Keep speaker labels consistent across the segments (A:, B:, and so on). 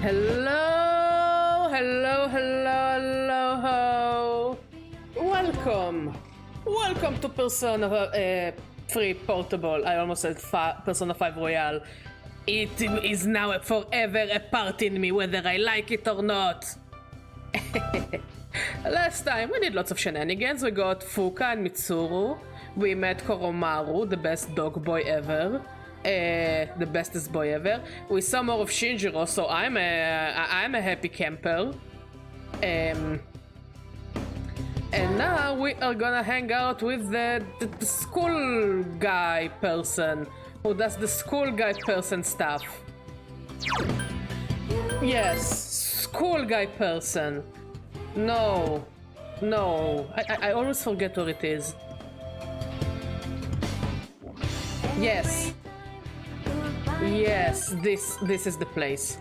A: Hello, hello, hello, hello. Welcome to Persona 3 Portable. I almost said Persona 5 Royale. It is now forever a part in me, whether I like it or not. Last time we did lots of shenanigans. We got Fuka and Mitsuru. We met Koromaru, the best dog boy ever. The bestest boy ever. We saw more of Shinjiro, so I'm a happy camper. And now we are gonna hang out with the school guy person who does the school guy person stuff. Yes, school guy person. No, I always forget where it is. Yes, this is the place.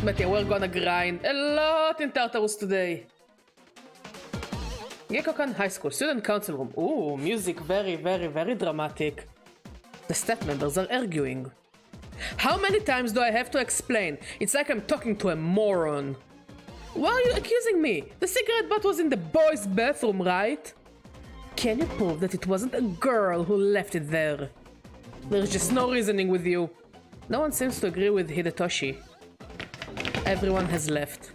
A: But yeah, we're gonna grind a lot in Tartarus today. Gekokan High School, student council room. Ooh, music very dramatic. The staff members are arguing. How many times do I have to explain? It's like I'm talking to a moron. Why are you accusing me? The cigarette butt was in the boys' bathroom, right? Can you prove that it wasn't a girl who left it there? There's just no reasoning with you. No one seems to agree with Hidetoshi. Everyone has left.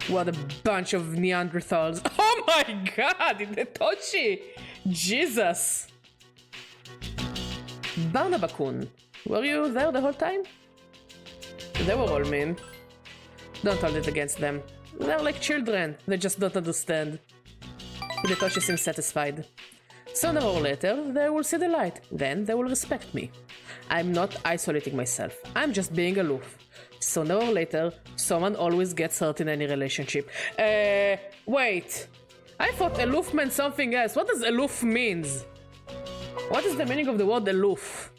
A: What a bunch of Neanderthals. Oh my god, Hidetoshi! Jesus! Barnaba-kun, were you there the whole time? They were all mean. Don't hold it against them. They're like children, they just don't understand. Hidetoshi seems satisfied. Sooner or later, they will see the light. Then they will respect me. I'm not isolating myself. I'm just being aloof. Sooner or later, someone always gets hurt in any relationship. Wait. I thought aloof meant something else. What does aloof means? What is the meaning of the word aloof?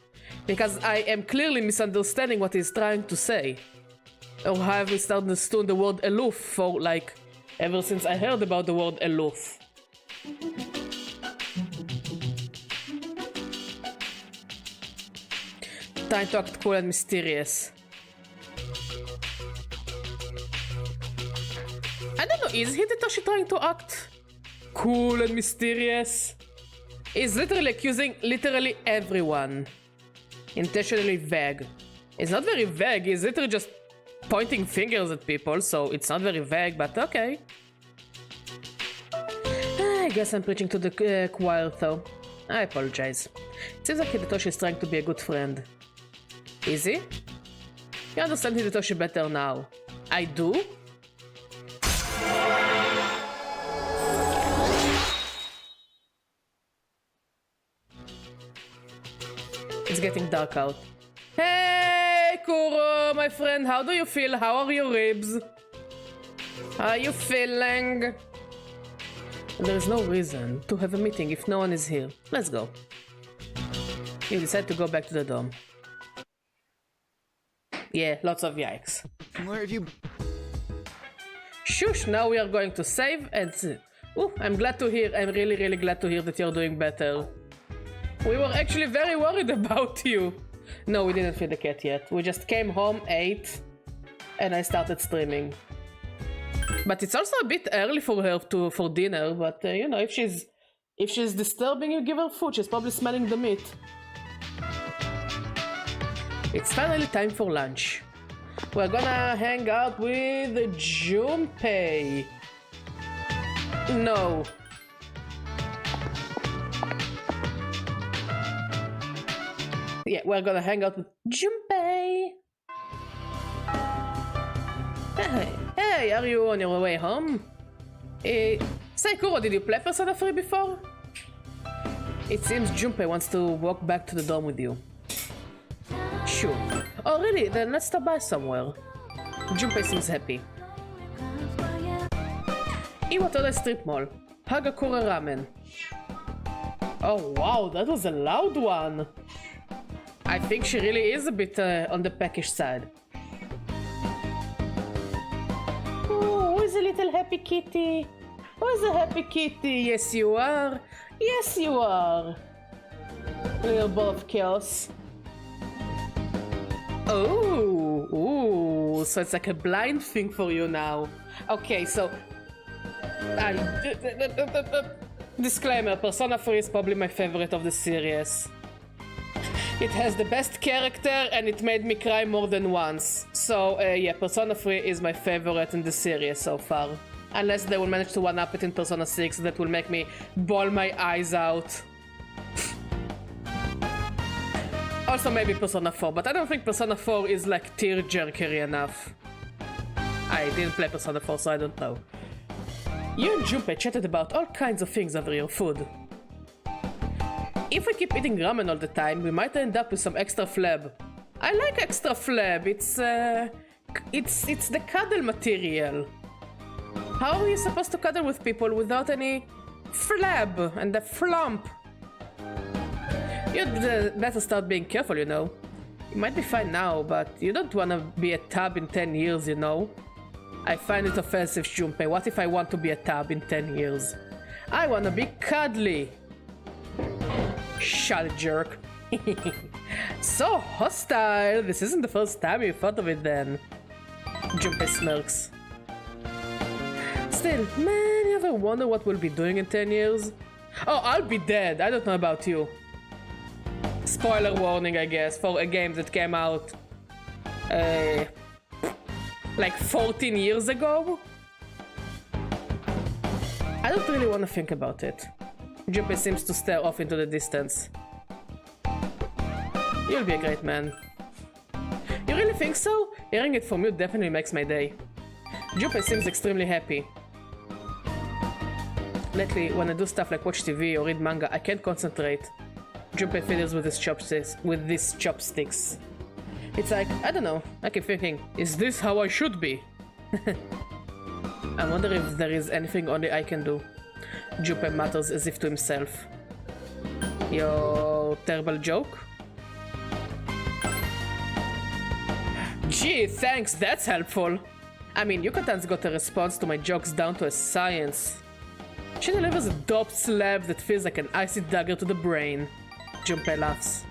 A: Because I am clearly misunderstanding what he's trying to say. Or have we started understood the word aloof for, like, ever since I heard about the word aloof? Time to act cool and mysterious. I don't know, is Hidetoshi trying to act cool and mysterious? He's literally accusing literally everyone. Intentionally vague. It's not very vague, he's literally just pointing fingers at people, so it's not very vague, but okay. I guess I'm preaching to the choir though. I apologize. It seems like Hidetoshi is trying to be a good friend. Is he? You understand Hidetoshi better now. I do? It's getting dark out. Hey, Kuro, my friend, how do you feel? How are your ribs? How are you feeling? There is no reason to have a meeting if no one is here. Let's go. You decide to go back to the dome. Yeah, lots of yikes.
B: Where have you...
A: Shush, now we are going to save and... Ooh, I'm glad to hear, I'm really glad to hear that you're doing better. We were actually very worried about you. No, we didn't feed the cat yet. We just came home, ate, and I started streaming. But it's also a bit early for her for dinner, but you know, if she's disturbing you, give her food. She's probably smelling the meat. It's finally time for lunch. We're gonna hang out with Junpei. No. Yeah, we're gonna hang out with Junpei. Hey, are you on your way home? Say, Kuro, did you play Persona 3 before? It seems Junpei wants to walk back to the dome with you. Sure. Oh, really? Then let's stop by somewhere. Junpei seems happy. Iwatore Strip Mall. Hagakure Ramen. Oh, wow, that was a loud one. I think she really is a bit on the peckish side. Oh, who is a little happy kitty? Who is a happy kitty? Yes, you are. Yes, you are. Little ball of chaos. Oh, ooh, so it's like a blind thing for you now. Okay, so disclaimer, Persona 3 is probably my favorite of the series. It has the best character and it made me cry more than once. So yeah, Persona 3 is my favorite in the series so far. Unless they will manage to one-up it in Persona 6, that will make me bawl my eyes out. Also maybe Persona 4, but I don't think Persona 4 is like tear-jerkery enough. I didn't play Persona 4, so I don't know. You and Junpei chatted about all kinds of things over your food. If we keep eating ramen all the time, we might end up with some extra flab. I like extra flab. It's the cuddle material. How are you supposed to cuddle with people without any flab and the flump? You'd better start being careful, you know. You might be fine now, but you don't want to be a tub in 10 years, you know. I find it offensive, Junpei. What if I want to be a tub in 10 years? I want to be cuddly. Shut it, jerk. So hostile. This isn't the first time you thought of it then. Junpei smirks. Still, man, you ever wonder what we'll be doing in 10 years? Oh, I'll be dead. I don't know about you. Spoiler warning, I guess, for a game that came out like 14 years ago. I don't really want to think about it. Junpei seems to stare off into the distance. You'll be a great man. You really think so? Hearing it from you definitely makes my day. Junpei seems extremely happy. Lately, when I do stuff like watch TV or read manga, I can't concentrate. Junpei fiddles with his chopsticks. It's like, I don't know, I keep thinking, is this how I should be? I wonder if there is anything only I can do. Junpei mutters as if to himself. Your terrible joke? Gee, thanks, that's helpful. I mean, Yukatan's got a response to my jokes down to a science. She delivers a dope slap that feels like an icy dagger to the brain. Junpei laughs.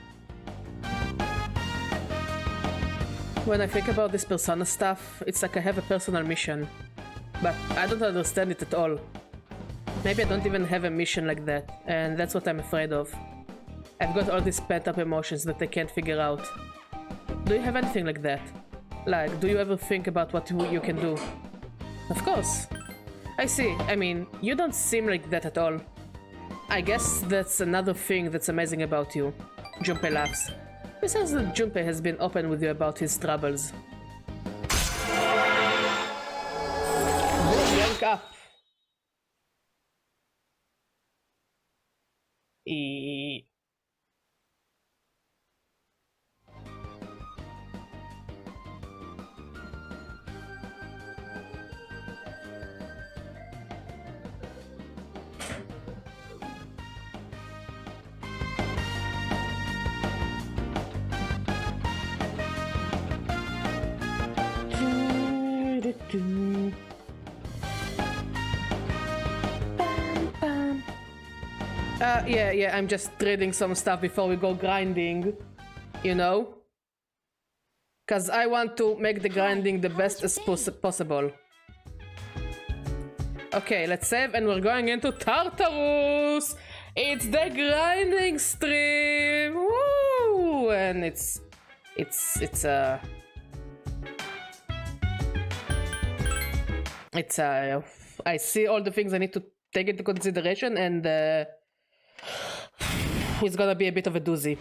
A: When I think about this Persona stuff, it's like I have a personal mission. But I don't understand it at all. Maybe I don't even have a mission like that, and that's what I'm afraid of. I've got all these pent-up emotions that I can't figure out. Do you have anything like that? Like, do you ever think about what you can do? Of course. I see. I mean, you don't seem like that at all. I guess that's another thing that's amazing about you. Junpei laughs. Besides that Junpei has been open with you about his troubles. Yank up. Yeah, I'm just trading some stuff before we go grinding, you know? Cause I want to make the grinding the best as possible. Okay, let's save and we're going into Tartarus! It's the grinding stream! Woo! And I see all the things I need to take into consideration, and it's gonna be a bit of a doozy.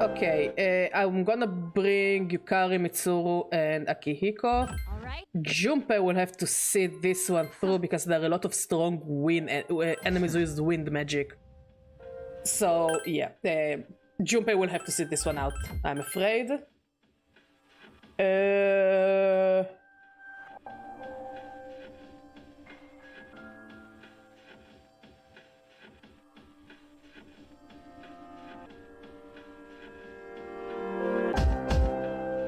A: Okay, I'm gonna bring Yukari, Mitsuru, and Akihiko. Junpei will have to see this one through because there are a lot of strong wind enemies who use wind magic. So yeah, Junpei will have to sit this one out, I'm afraid.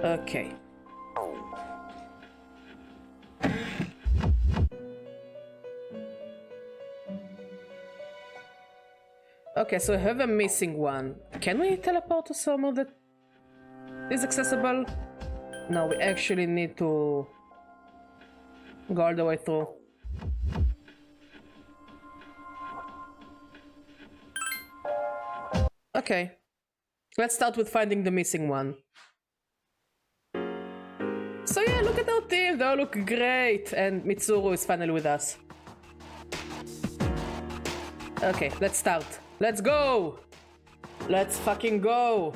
A: Okay. Okay, so I have a missing one. Can we teleport to somewhere that is accessible? No, we actually need to go all the way through. Okay, let's start with finding the missing one. So yeah, look at our team, they all look great, and Mitsuru is finally with us. Okay, let's start. Let's go! Let's fucking go!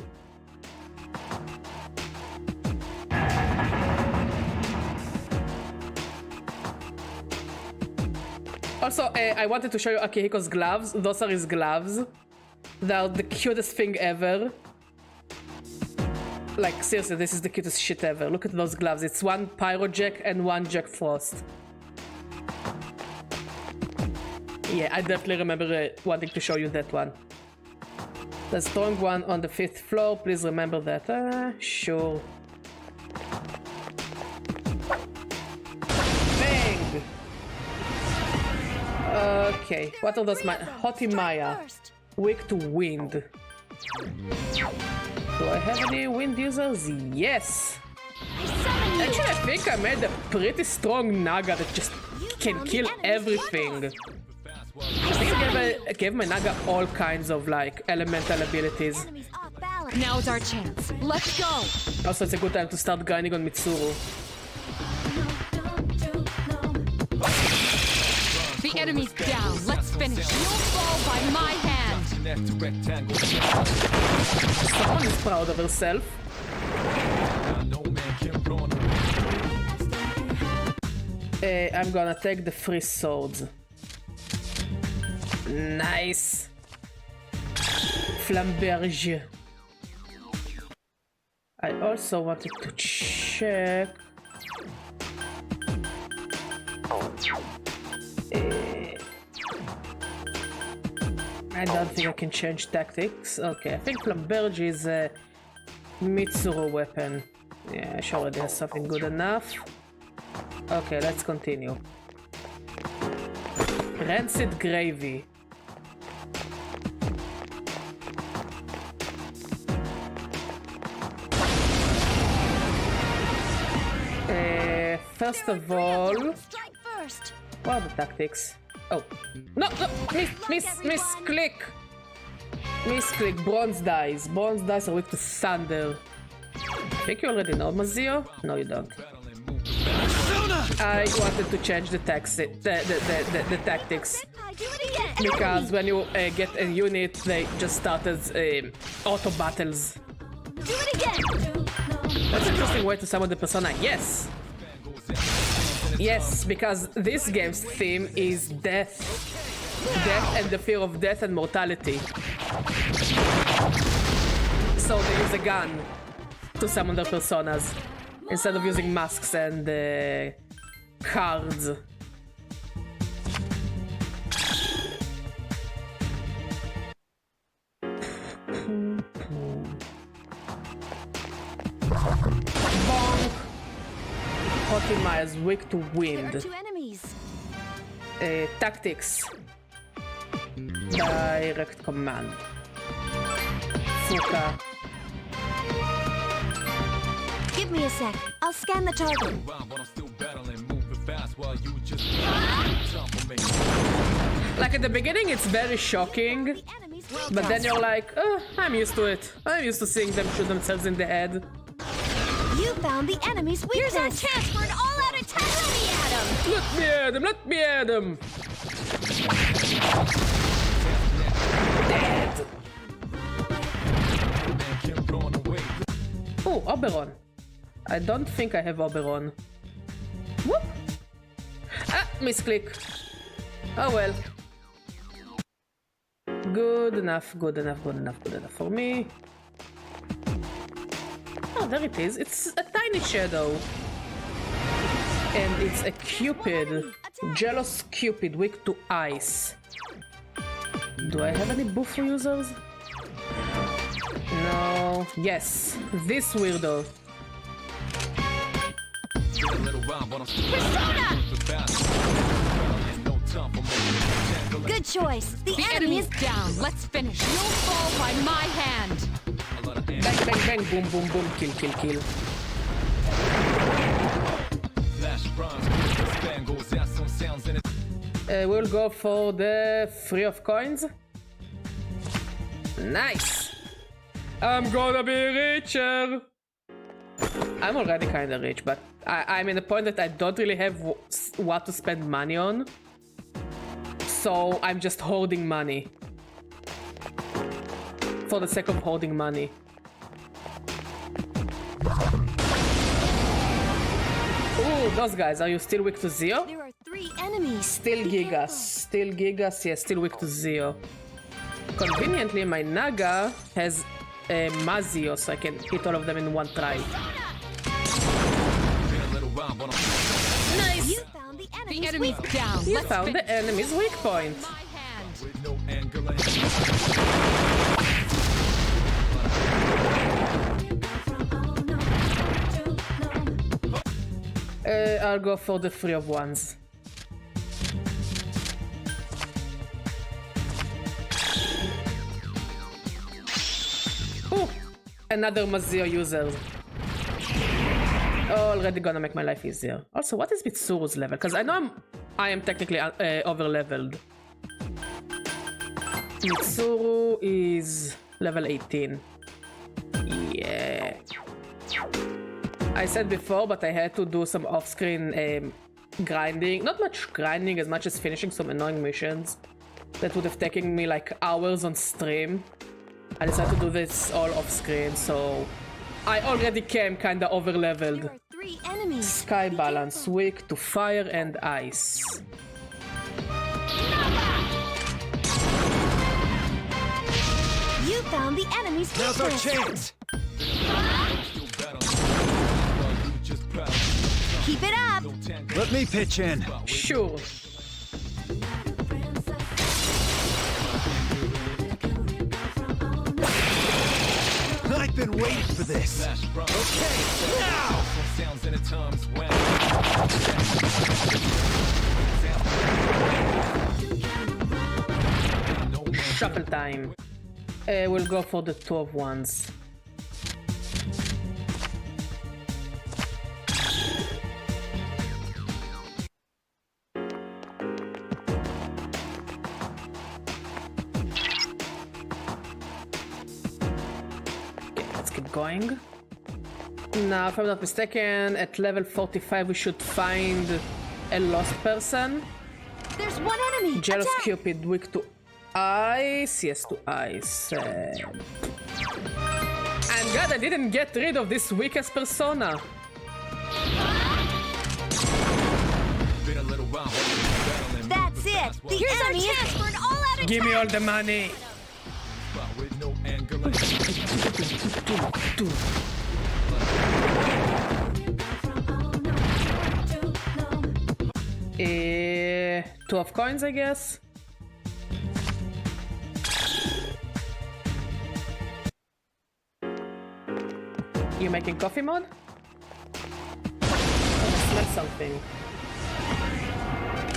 A: Also, I wanted to show you Akihiko's gloves. Those are his gloves. They are the cutest thing ever. Like, seriously, this is the cutest shit ever. Look at those gloves. It's one Pyro Jack and one Jack Frost. Yeah, I definitely remember wanting to show you that one. The strong one on the 5th floor. Please remember that. Sure. Bang! Okay, what are those? Hotimaya. Weak to wind. Do I have any wind users? Yes! Actually, I think I made a pretty strong Naga that just can kill everything. I think I gave my Naga all kinds of like elemental abilities.
B: Now is our chance. Let's go!
A: Also, it's a good time to start grinding on Mitsuru.
B: The enemy's down. Let's finish. You'll fall by my hand.
A: Someone is proud of herself. I'm gonna take the 3 swords. Nice. Flamberge. I also wanted to check. I don't think I can change tactics. Okay, I think Flamberge is a Mitsuru weapon. Yeah, she already has something good enough. Okay, let's continue. Rancid gravy. First of all, what are the tactics? Oh, no, misclick. Misclick, bronze dice. Bronze dice are weak to thunder. I think you already know, Mazio? No, you don't. I wanted to change the tactics. Because when you get a unit, they just start as auto battles. That's an interesting way to summon the persona. Yes! Yes, because this game's theme is death. Death and the fear of death and mortality. So they use a gun to summon their personas instead of using masks and cards. Bonk. Hotimaya is weak to wind. Tactics. Direct command. Fuka.
C: Give me a sec. I'll scan the target.
A: Like at the beginning, it's very shocking, but then you're like, oh, I'm used to it. I'm used to seeing them shoot themselves in the head.
C: You found the enemy's weakness.
B: Here's our chance for an all-out attack. Let me at him.
A: Let me at him! Dead! Oh, Oberon. I don't think I have Oberon. Whoop! Ah, misclick. Oh well. Good enough, good enough, good enough, good enough for me. Oh, there it is. It's a tiny shadow. And it's a Cupid. Jealous Cupid, weak to ice. Do I have any buff users? No. Yes. This weirdo.
C: Good choice. The
B: The
C: enemy
B: enemy's
C: is
B: down. Let's finish. You'll fall by my hand.
A: Bang, bang, bang, boom, boom, boom, kill, kill, kill. We'll go for the 3 of coins. Nice! I'm gonna be richer! I'm already kinda rich, but I'm in a point that I don't really have what to spend money on. So I'm just hoarding money. For the sake of hoarding money. Ooh, those guys, are you still weak to Zeo?
C: There are 3 enemies.
A: Still Gigas. Still Gigas, yeah, still weak to Zeo. Conveniently, my Naga has a Mazio, so I can hit all of them in one try. Nice!
C: You found the enemy's
B: The enemy's
C: weak
B: down.
A: You
B: Let's
A: found
B: finish.
A: the enemy's weak point.
B: My hand.
A: I'll go for the 3 of wands. Ooh, another Mazio user. Already gonna make my life easier. Also, what is Mitsuru's level? Because I know I am technically over leveled. Mitsuru is level 18. Yeah. I said before, but I had to do some off-screen grinding. Not much grinding as much as finishing some annoying missions that would have taken me like hours on stream. I decided to do this all off-screen, so I already came kinda over-leveled.
C: There are 3 enemies.
A: Sky balance, weak to fire and ice.
C: You found the enemy's
D: Now's our
C: weakness.
D: chance!
C: Keep it up.
D: Let me pitch in.
A: Sure.
D: I've been waiting for this. Okay, now!
A: Shuffle time. We'll go for the 2 of wands. Okay, let's keep going. Now, if I'm not mistaken, at level 45 we should find a lost person.
C: There's 1 enemy.
A: Jealous
C: Attack.
A: Cupid, weak to ice, yes to ice. I'm glad I didn't get rid of this weakest persona.
C: That's it. The enemy is for an all-out attack.
A: Give me all the money. Two of coins, I guess. You making coffee mod? I smell something.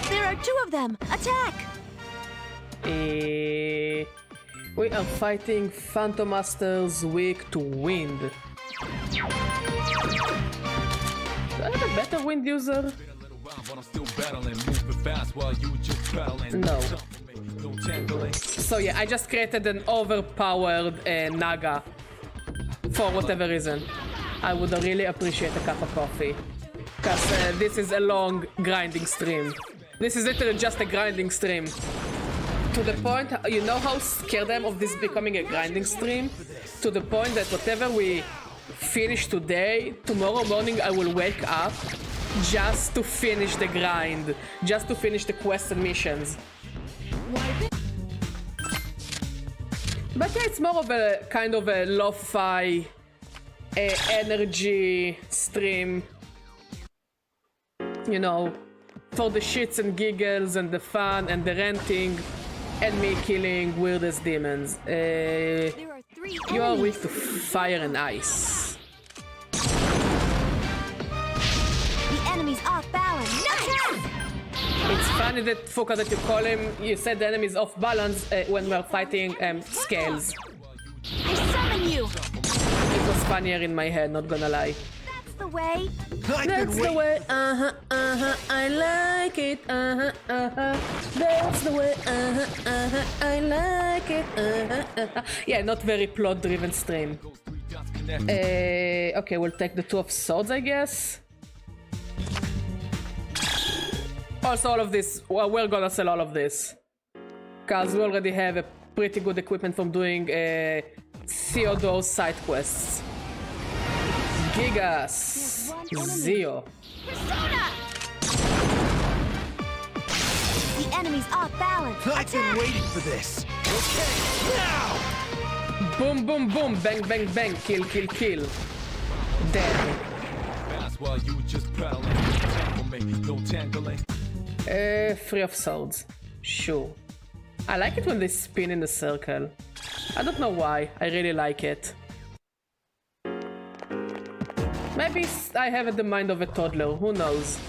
C: There are 2 of them. Attack.
A: We are fighting Phantom Masters weak to wind. Do I have a better wind user? No. So yeah, I just created an overpowered Naga. For whatever reason. I would really appreciate a cup of coffee. Because this is a long grinding stream. This is literally just a grinding stream. To the point, you know how scared I am of this becoming a grinding stream? To the point that whatever we finish today, tomorrow morning I will wake up just to finish the grind. Just to finish the quests and missions. But yeah, it's more of a kind of a lo-fi energy stream. You know, for the shits and giggles and the fun and the ranting and me killing weirdest demons.
C: There are 3
A: You are
C: enemies.
A: weak to fire and ice.
C: The enemy's off balance. Attack.
A: It's funny that Fuka, that you call him, you said the enemy is off balance when we're fighting scales.
C: I summon you.
A: It was funnier in my head, not gonna lie.
C: That's the way.
A: That's the way, I like it, that's the way, I like it, Yeah, not very plot-driven stream. Okay, we'll take the Two of Swords, I guess. Also, all of this, well, we're gonna sell all of this. Cause we already have a pretty good equipment from doing Theodore's side quests. Gigas. Zio.
C: Fursona! The enemy's off balance.
D: I've been waiting for this. Okay, now!
A: Boom, boom, boom. Bang, bang, bang. Kill, kill, kill. Dead.
D: While you just prowling, tangle me, no tangling.
A: Three of Swords. Sure. I like it when they spin in the circle. I don't know why. I really like it. Maybe I have the mind of a toddler. Who knows?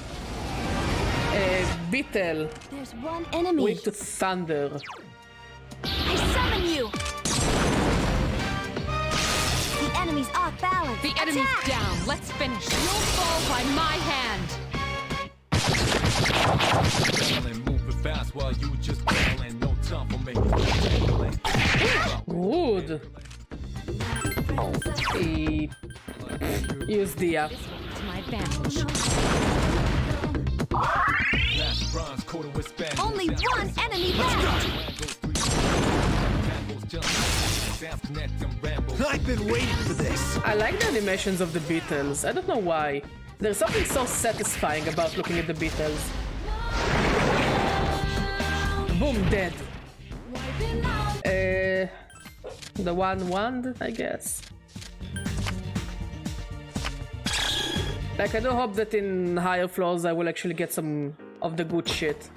A: Beetle.
C: There's one enemy.
A: Weak to thunder.
C: I summon you. The enemy's off balance.
B: The enemy's
C: Attack!
B: down. Let's finish. You'll fall by my hand.
D: Moving fast while you just prowling, no time for me, no tangling.
A: Good. Use Dia.
B: To my advantage.
C: Only one enemy left.
D: I've been waiting for this.
A: I like the animations of the Beatles. I don't know why. There's something so satisfying about looking at the Beatles. Boom, dead. The one wand, I guess. Like, I do hope that in higher floors I will actually get some of the good shit.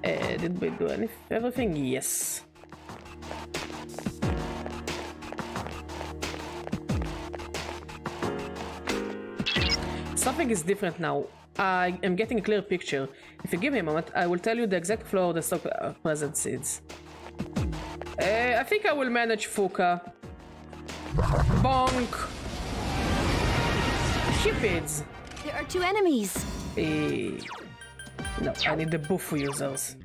A: Did we do everything? Yes. Something is different now. I am getting a clear picture. If you give me a moment, I will tell you the exact floor of the stock present seeds. I think I will manage Fuka. Bonk! Cupids!
C: There are two enemies.
A: No, I need the buff users.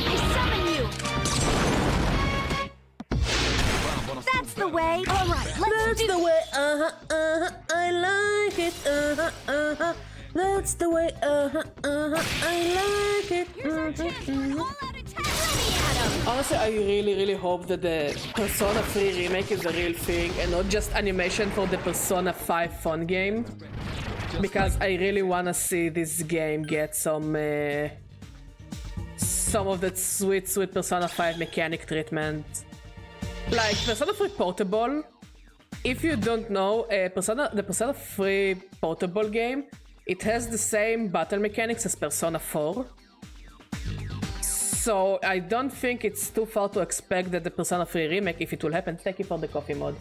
C: I summon you. That's the way. All right, let's do
A: the way, I like it, That's the way, I like it, Honestly, I really hope that the Persona 3 remake is a real thing and not just animation for the Persona 5 fun game. Because I really wanna see this game get some of that sweet Persona 5 mechanic treatment. Like Persona 3 Portable, if you don't know, the Persona 3 Portable game, it has the same battle mechanics as Persona 4. So I don't think it's too far to expect that the Persona 3 remake, if it will happen, thank you for the coffee mod,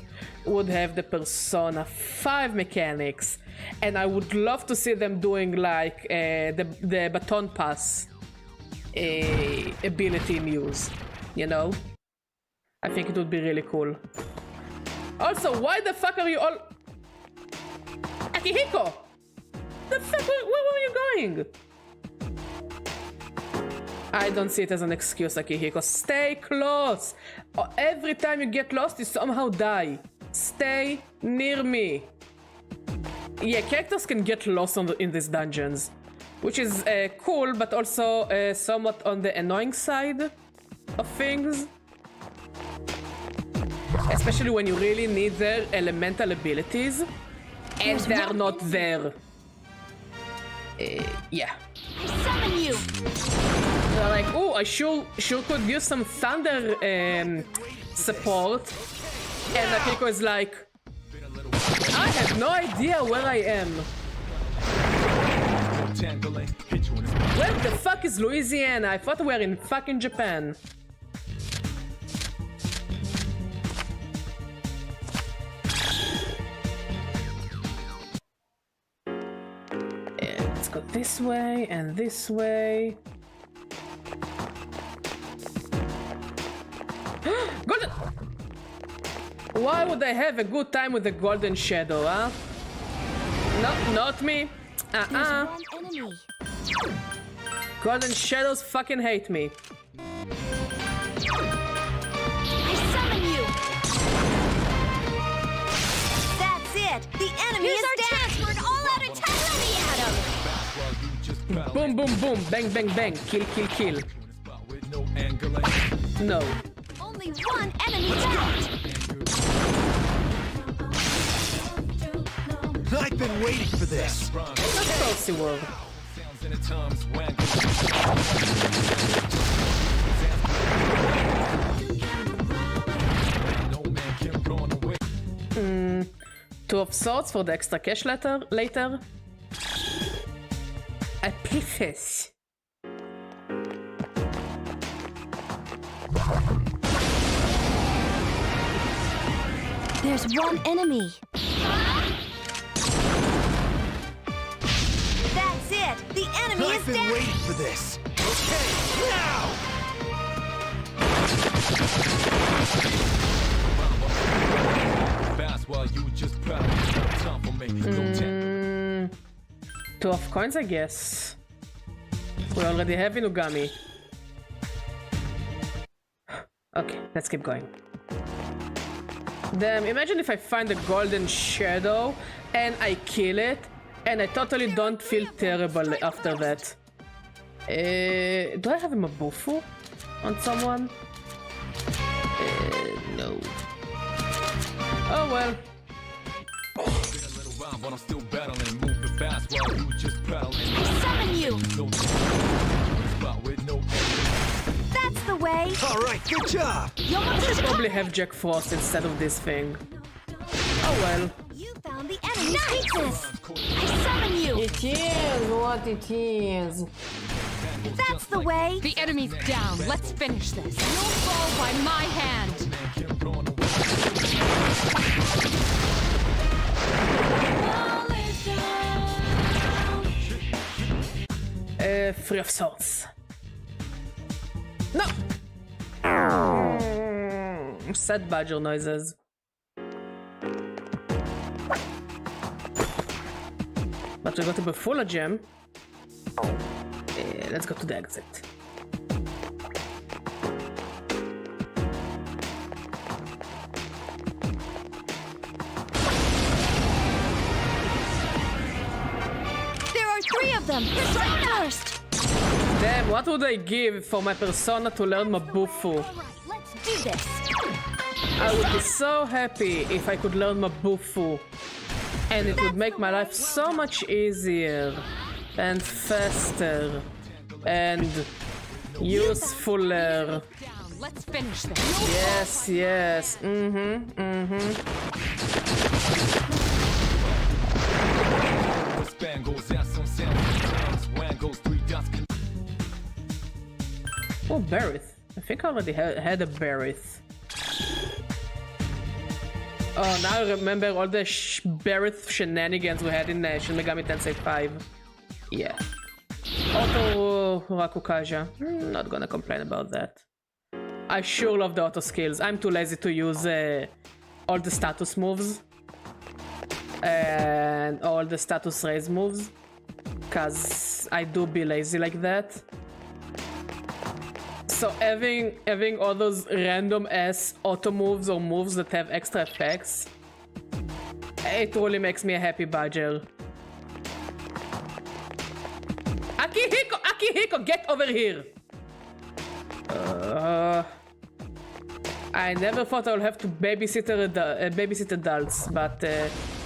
A: would have the Persona 5 mechanics. And I would love to see them doing like the baton pass ability in use, you know? I think it would be really cool. Also, why the fuck are you all... Akihiko! The fuck, where were you going? I don't see it as an excuse, Akihiko. Stay close! Every time you get lost, you somehow die. Stay near me. Yeah, characters can get lost in these dungeons. Which is cool, but also somewhat on the annoying side of things. Especially when you really need their elemental abilities. And they're not there. Yeah.
C: I summon you.
A: They're like, oh, I sure could use some thunder support. And Akiko is like, I have no idea where I am. Where the fuck is Louisiana? I thought we were in fucking Japan. Let's go this way and this way. Golden! Why would I have a good time with the golden shadow, huh? No, not me.
C: There's one enemy.
A: Golden shadows fucking hate me.
C: I summon you. That's it. The enemy is down. Chance for an all-out attack. Let me at him.
A: Boom, boom, boom. Bang, bang, bang. Kill, kill, kill. No.
C: Only one enemy left.
E: I've been waiting for this.
A: Let's go see world. Two of swords for the extra cash later. Epiphysis.
C: There's one enemy. That's it. The enemy
E: I've
C: is
E: been
C: down.
E: waiting for this. Okay, now!
A: Two of coins, I guess. We already have Inugami. Okay, let's keep going. Damn, imagine if I find a golden shadow and I kill it and I totally don't feel terrible after that. Do I have a Mabufu on someone? No. Oh well.
D: I'm still battling, moving fast while you just paddling.
C: I summon you.
D: No spot with no
C: That's the way.
E: All right, good job.
C: You'll
A: I should probably have Jack Frost instead of this thing. Oh well.
C: You found the enemy's weakness. I summon you.
A: It is what it is.
C: That's the way.
B: The enemy's down. Let's finish this. You'll fall by my hand.
A: Three of swords. No! Sad badger noises. But we got to be full of gem. Let's go to the exit.
C: There are three of them. Strike first.
A: Damn, what would I give for my persona to learn Mabufu?
C: All right, let's do this.
A: I would be so happy if I could learn Mabufu. And it would make my life so much easier. And faster. And usefuler.
B: Down. Let's finish this.
A: Yes, yes. Oh, Berith. I think I already had a Berith. Oh, now I remember all the Berith shenanigans we had in Shin Megami Tensei 5. Yeah. Auto Rakukaja. Not gonna complain about that. I sure love the auto skills. I'm too lazy to use all the status moves. And all the status raise moves. Cause I do be lazy like that. So having all those random ass auto moves or moves that have extra effects, it really makes me a happy badger. Akihiko, get over here! I never thought I would have to babysit adults, but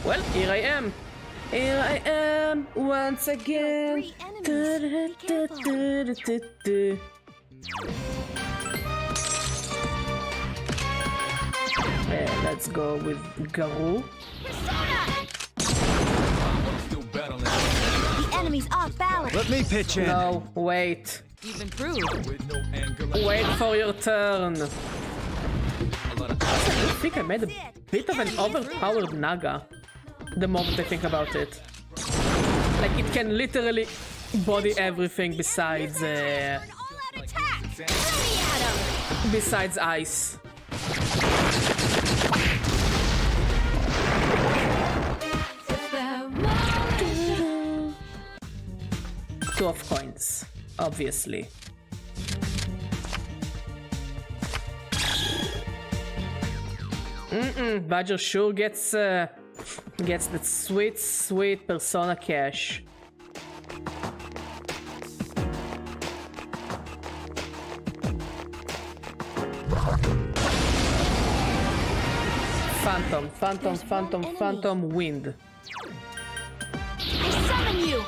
A: well, here I am. Here I am once again.
C: Three enemies. Be careful.
A: Let's go with Garou.
C: The enemy's off balance.
E: Let me pitch in.
A: No, wait.
B: You've improved.
A: Wait for your turn. I think I made a bit of an overpowered Naga. The moment I think about it. Like it can literally body everything besides
C: All-out attack! Hurry at him!
A: besides ice. 2 of coins, obviously. Badger sure gets that sweet persona cash. Phantom, wind.
C: I summon you!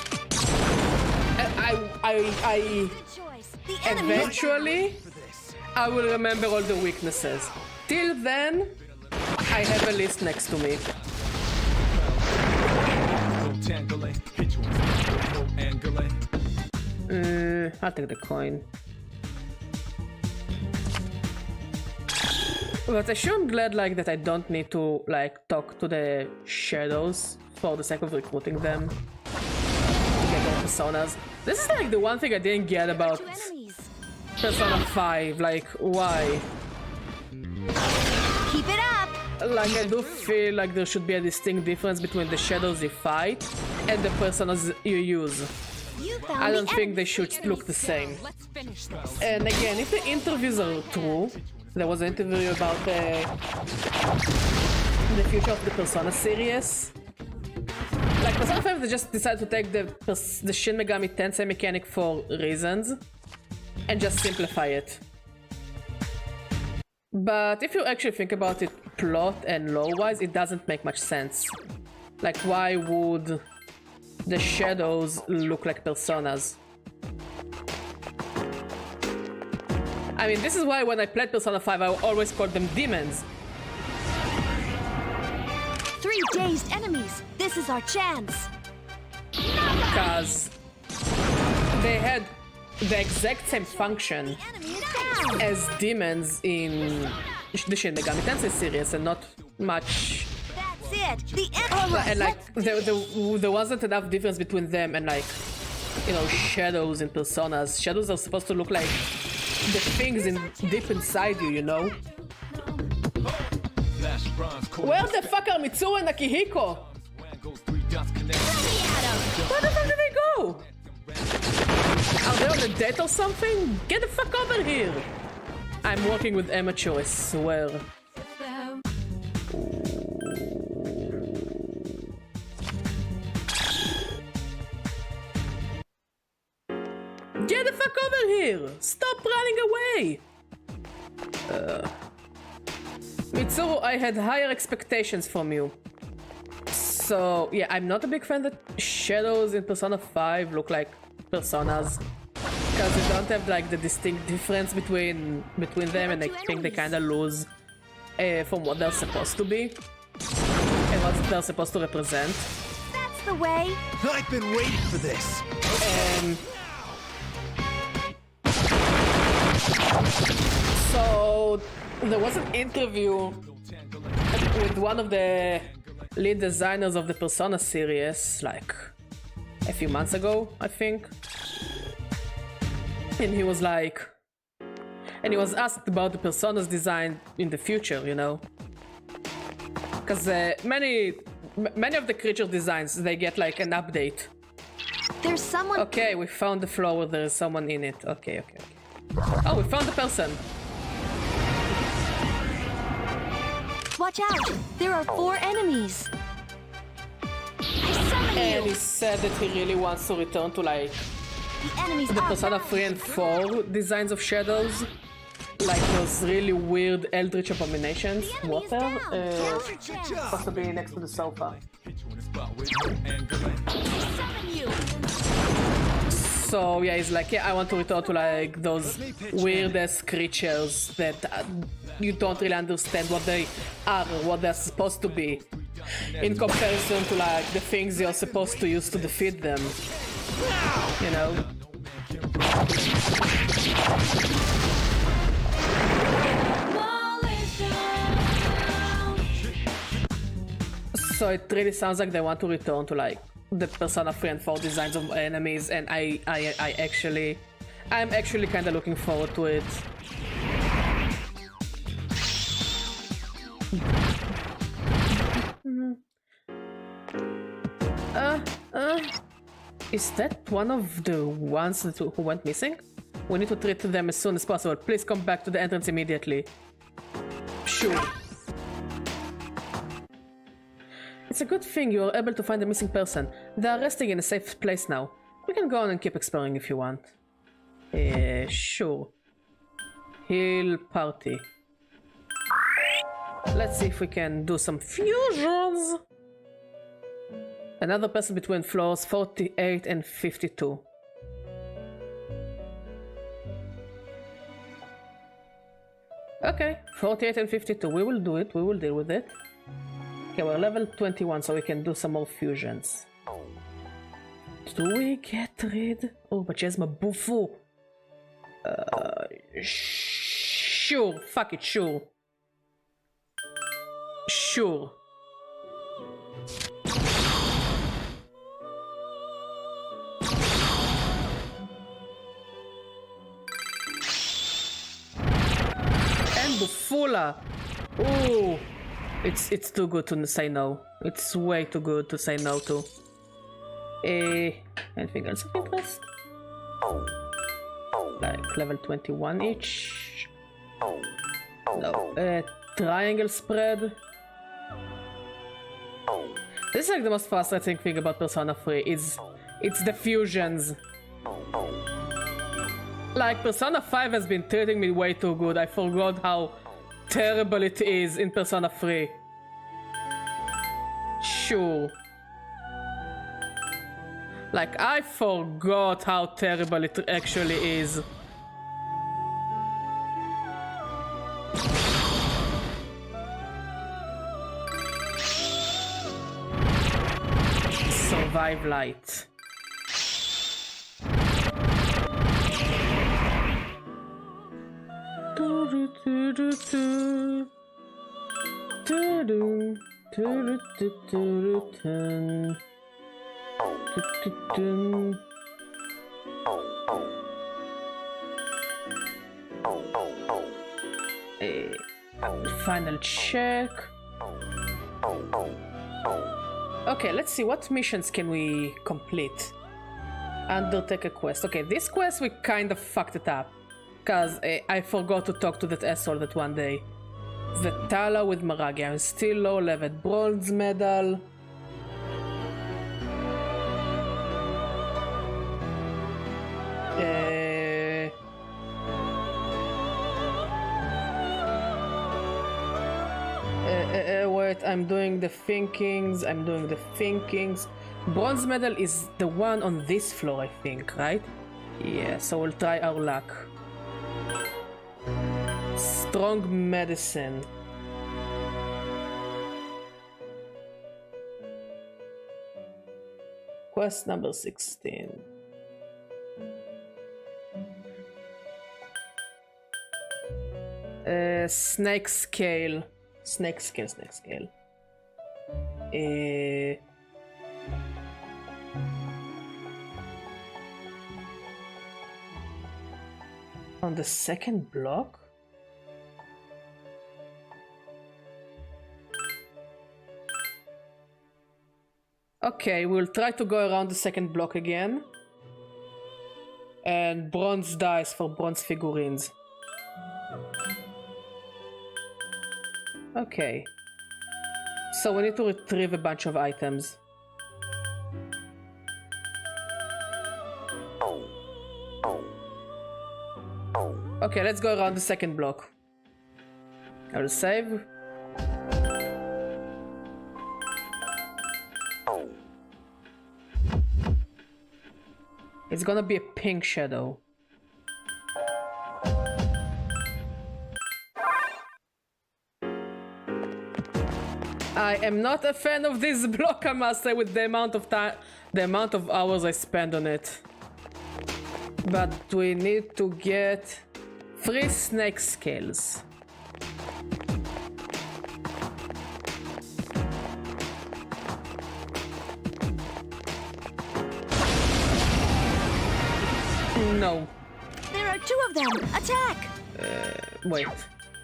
A: I
C: Good choice. The enemy
A: eventually I will remember all the weaknesses. Till then, I have a list next to me. I'll take the coin. But I sure am glad like that I don't need to like talk to the shadows for the sake of recruiting them to get their personas. This is like the one thing I didn't get about
C: two enemies.
A: Persona 5, like why?
C: Keep it up!
A: Like I do feel like there should be a distinct difference between the shadows you fight and the personas you use.
C: You found
A: I don't
C: the
A: think they
C: enemy.
A: should look the same.
B: Let's finish this.
A: And again, if the interviews are true, there was an interview about the future of the Persona series. Like Persona 5, they just decided to take the Shin Megami Tensei mechanic for reasons and just simplify it. But if you actually think about it, plot and lore-wise, it doesn't make much sense. Like, why would the shadows look like personas? I mean, this is why when I played Persona 5, I always called them demons.
C: 3 dazed enemies. This is our chance.
A: Because they had the exact same function
C: The enemy is down.
A: as demons in the Shin Megami Tensei series, and not much.
C: That's it. The enemy.
A: And like, there wasn't enough difference between them and like, you know, shadows and personas. Shadows are supposed to look like the things deep inside you, you know? Where the fuck are Mitsuru and Akihiko? Where the fuck did they go? Are they on a date or something? Get the fuck over here! I'm working with amateur, I swear. Get the fuck over here! Stop running away! Mitsuru, I had higher expectations from you. So, yeah, I'm not a big fan that shadows in Persona 5 look like personas. Because they don't have like the distinct difference between them, and I think they kinda lose from what they're supposed to be. And what they're supposed to represent.
C: That's the way.
E: I've been waiting for this.
A: So there was an interview with one of the lead designers of the Persona series, like a few months ago, I think. And he was like, and he was asked about the Persona's design in the future, you know, because many of the creature designs, they get like an update.
C: There's someone.
A: Okay, we found the floor where there is someone in it. Okay. Oh, we found the person.
C: Watch out! There are 4 enemies. I summon
A: And he
C: you.
A: said that he really wants to return to like
C: The enemy's
A: the
C: up.
A: Persona 3 and 4 designs of shadows. Like those really weird eldritch abominations.
C: The enemy is
A: Water?
C: down. Now's your chance.
A: Supposed to be next to the sofa.
C: Summon you.
A: So yeah, he's like, yeah, I want to return to like those weird ass creatures that you don't really understand what they are or what they're supposed to be. In comparison to like the things you're supposed to use to defeat them. You know? So it really sounds like they want to return to like the Persona 3 and 4 designs of enemies, and I'm actually kind of looking forward to it. Is that one of the ones who went missing? We need to treat them as soon as possible. Please come back to the entrance immediately. Sure. It's a good thing you were able to find the missing person. They are resting in a safe place now. We can go on and keep exploring if you want. Sure. Heal party. Let's see if we can do some fusions. Another person between floors 48 and 52. Okay, 48 and 52. We will do it. We will deal with it. Okay, we're level 21, so we can do some more fusions. Do we get rid? Oh, but she has my bufu. Sure. Fuck it, sure. Sure. Bufula. Oh, it's too good to say no. It's way too good to say no to. Anything else of interest? Like level 21 each. No. Triangle spread. This is like the most frustrating thing about Persona 3 is it's the fusions. Like, Persona 5 has been treating me way too good. I forgot how terrible it is in Persona 3. Sure. Like, I forgot how terrible it actually is. Survive light. Final check. Okay, let's see what missions can we complete. Undertake a quest. Okay, this quest we kind of fucked it up. Cause I forgot to talk to that asshole that one day. Vetala with Maragi. I'm still low level. Bronze medal. Wait, I'm doing the thinkings. Bronze medal is the one on this floor, I think, right? Yeah, so we'll try our luck. Strong medicine. Quest number 16. Snake scale. On the second block? Okay, we'll try to go around the second block again. And bronze dice for bronze figurines. Okay. So we need to retrieve a bunch of items. Okay, let's go around the second block. I'll save. It's gonna be a pink shadow. I am not a fan of this block, I must say, with the amount of time, the amount of hours I spend on it. But we need to get 3 snake scales. No.
C: There are two of them. Attack!
A: Wait.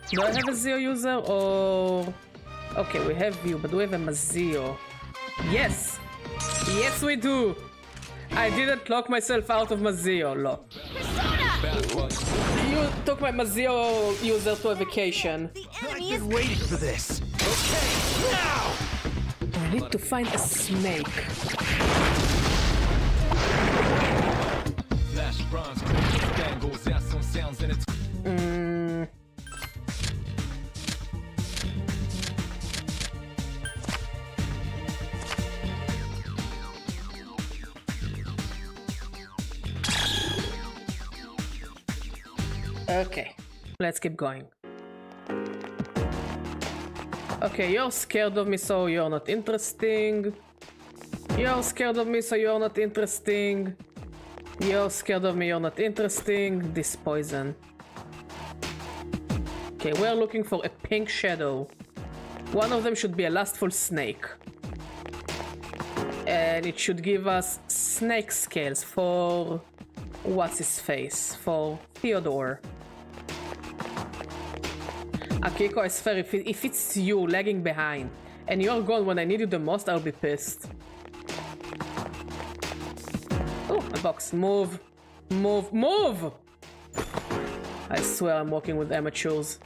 A: Do I have a Zio user or... Okay, we have you, but do we have a Mazio? Yes! Yes, we do! I didn't lock myself out of Mazio, look. You took my Mazio user to a vacation.
C: The
E: I've
C: enemy is
E: been waiting for this. Okay, now!
A: I need to find a snake.
D: Flash bronze, bangles, out some sounds and it's
A: Okay, let's keep going. Okay, you're scared of me, so you're not interesting. You're scared of me, so you're not interesting. You're scared of me, you're not interesting. This poison. Okay, we're looking for a pink shadow. One of them should be a lustful snake. And it should give us snake scales for... What's his face? For Theodore. Akiko, I swear, if it's you lagging behind and you're gone when I need you the most, I'll be pissed. Oh, a box. Move. Move. Move! I swear I'm working with amateurs.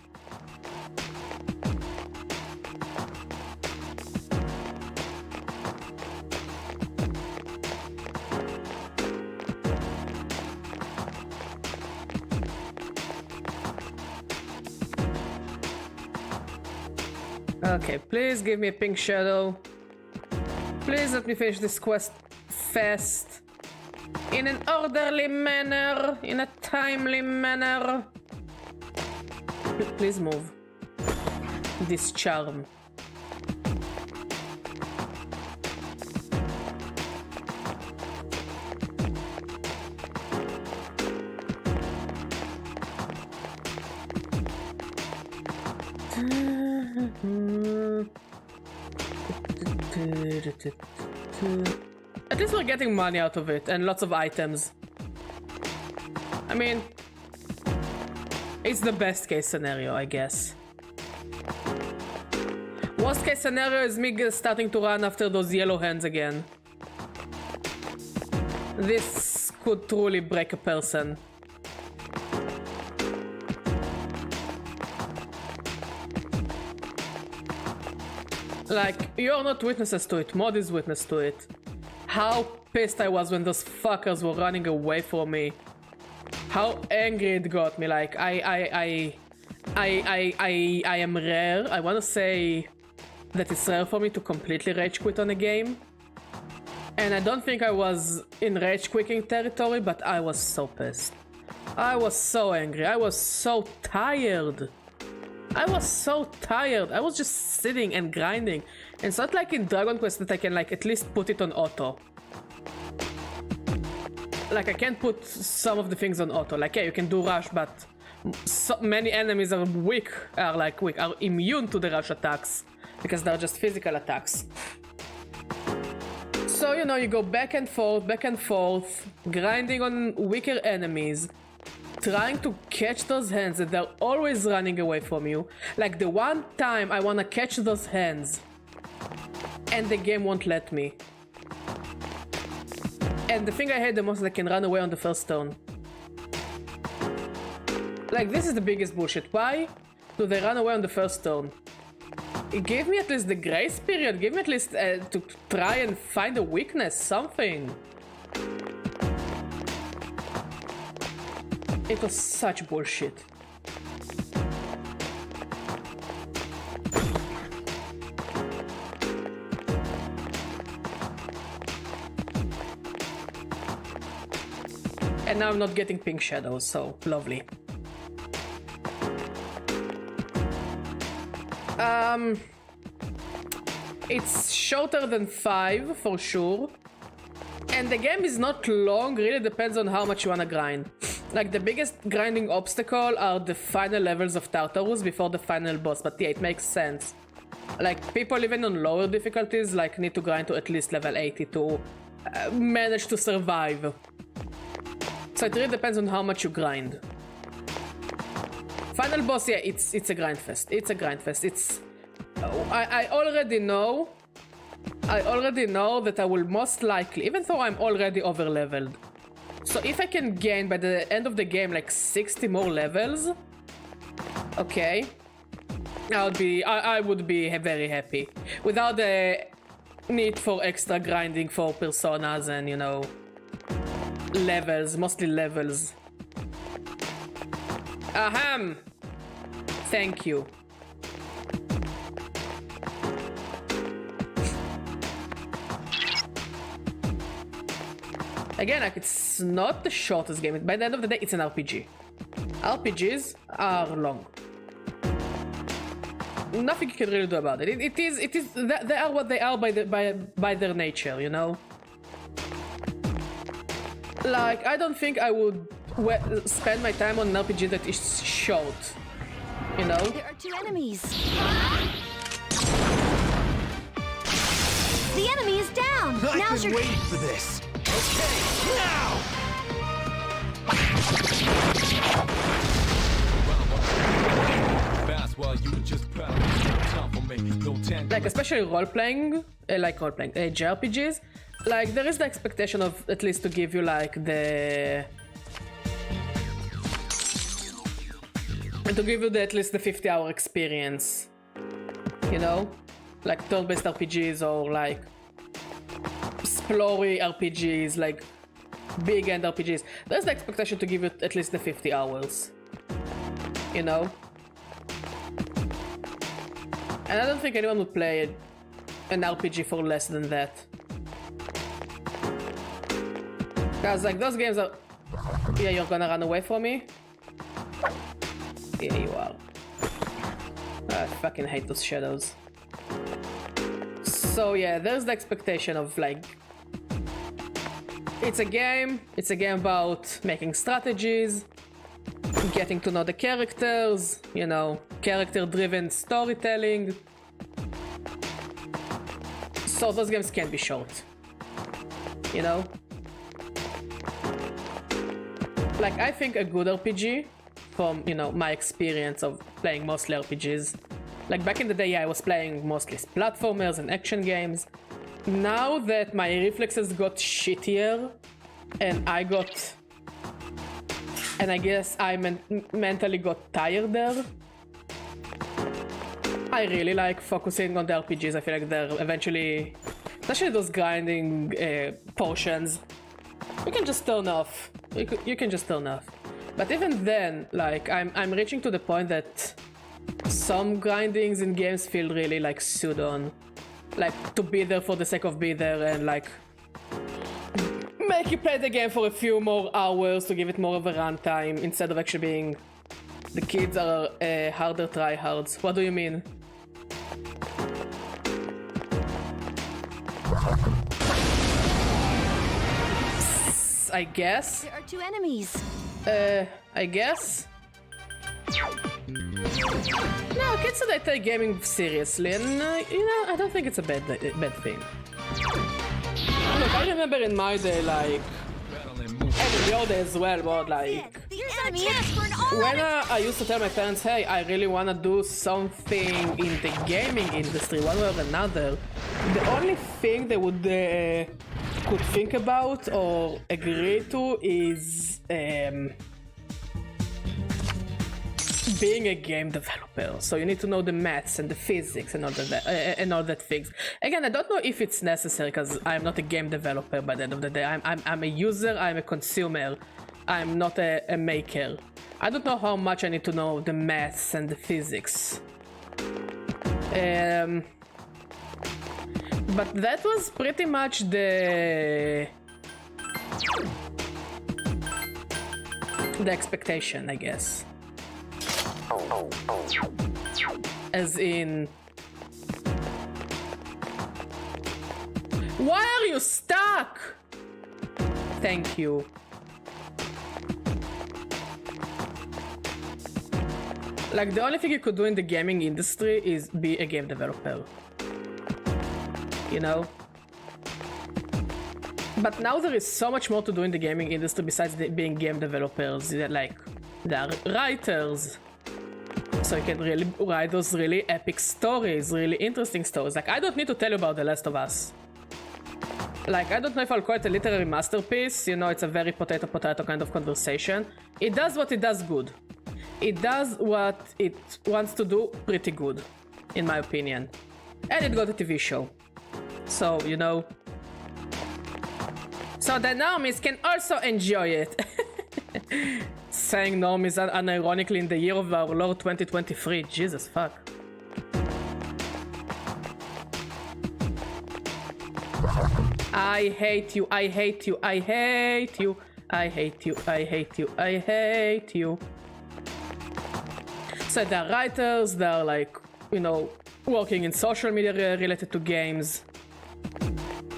A: Okay, please give me a pink shadow. Please let me finish this quest fast. In an orderly manner. In a timely manner. Please move. This charm. At least we're getting money out of it and lots of items. I mean, it's the best case scenario, I guess. Worst case scenario is me starting to run after those yellow hands again. This could truly break a person. Like, you're not witnesses to it, Mod is witness to it. How pissed I was when those fuckers were running away from me. How angry it got me. Like, I am rare. I wanna say that it's rare for me to completely rage quit on a game. And I don't think I was in rage quitting territory, but I was so pissed. I was so angry. I was so tired. I was so tired. I was just sitting and grinding. And it's not like in Dragon Quest that I can like at least put it on auto. Like I can't put some of the things on auto. Like yeah, you can do rush, but so many enemies are are immune to the rush attacks because they're just physical attacks. So you know, you go back and forth, grinding on weaker enemies. Trying to catch those hands that they're always running away from you. Like the one time I wanna catch those hands and the game won't let me. And the thing I hate the most is I can run away on the first stone. Like this is the biggest bullshit. Why do they run away on the first stone? It gave me at least the grace period. Give me at least to try and find a weakness, something. It was such bullshit. And now I'm not getting pink shadows, so lovely. It's shorter than 5 for sure. And the game is not long, really depends on how much you wanna grind. Like the biggest grinding obstacle are the final levels of Tartarus before the final boss, but yeah, it makes sense. Like people even on lower difficulties like need to grind to at least level 80 to manage to survive. So it really depends on how much you grind. Final boss, yeah, it's a grind fest. It's a grind fest. I already know that I will most likely, even though I'm already over leveled. So if I can gain by the end of the game like 60 more levels, okay, I would be very happy without the need for extra grinding for personas and, you know, levels, mostly levels. Ahem. Thank you. Again, like, it's not the shortest game. By the end of the day, it's an RPG. RPGs are long. Nothing you can really do about it. It is. They are what they are by their nature, you know. Like, I don't think I would spend my time on an RPG that is short, you know.
C: There are 2 enemies. The enemy is down.
E: I've
C: Now's
E: been
C: your
E: waiting for this. Okay, now!
D: Fast while you just proud. No time for me, no time.
A: Like, especially role-playing, JRPGs, like, there is the expectation of at least to give you, like, at least the 50-hour experience, you know? Like, turn-based RPGs or, like, explory RPGs, like, big-end RPGs. There's the expectation to give you at least the 50 hours, you know? And I don't think anyone would play an RPG for less than that. Because, like, those games are... Yeah, you're gonna run away from me? Yeah, you are. I fucking hate those shadows. So, yeah, there's the expectation of, like... It's a game about making strategies, getting to know the characters, you know, character-driven storytelling. So those games can't be short, you know? Like, I think a good RPG, from, you know, my experience of playing mostly RPGs, like back in the day, yeah, I was playing mostly platformers and action games. Now that my reflexes got shittier, and I guess I mentally got tireder, I really like focusing on the RPGs. I feel like they're eventually, especially those grinding portions, you can just turn off. You can just turn off. But even then, like, I'm reaching to the point that some grindings in games feel really like pseudo. Like, to be there for the sake of be there and, like, make you play the game for a few more hours to give it more of a runtime instead of actually being... The kids are harder tryhards. What do you mean? I guess?
C: There are 2 enemies.
A: I guess? No, kids today take gaming seriously, and you know, I don't think it's a bad thing. Look, I remember in my day, like, and in your day as well, but like, when I used to tell my parents, hey, I really wanna do something in the gaming industry, one way or another, the only thing they would could think about or agree to is being a game developer. So you need to know the maths and the physics and all that things. Again, I don't know if it's necessary because I'm not a game developer by the end of the day. I'm a user, I'm a consumer. I'm not a maker. I don't know how much I need to know the maths and the physics. But that was pretty much the expectation, I guess. As in... Why are you stuck? Thank you. Like, the only thing you could do in the gaming industry is be a game developer. You know? But now there is so much more to do in the gaming industry besides being game developers. Like, there are writers. So you can really write those really epic stories, really interesting stories. Like, I don't need to tell you about The Last of Us. Like, I don't know if I'll call it a literary masterpiece. You know, it's a very potato-potato kind of conversation. It does what it does good. It does what it wants to do pretty good, in my opinion. And it got a TV show. So, you know. So the normies can also enjoy it. Saying normies unironically in the year of our Lord 2023. Jesus fuck. I hate you, I hate you, I hate you, I hate you, I hate you, I hate you. So they're writers, they're like, you know, working in social media related to games.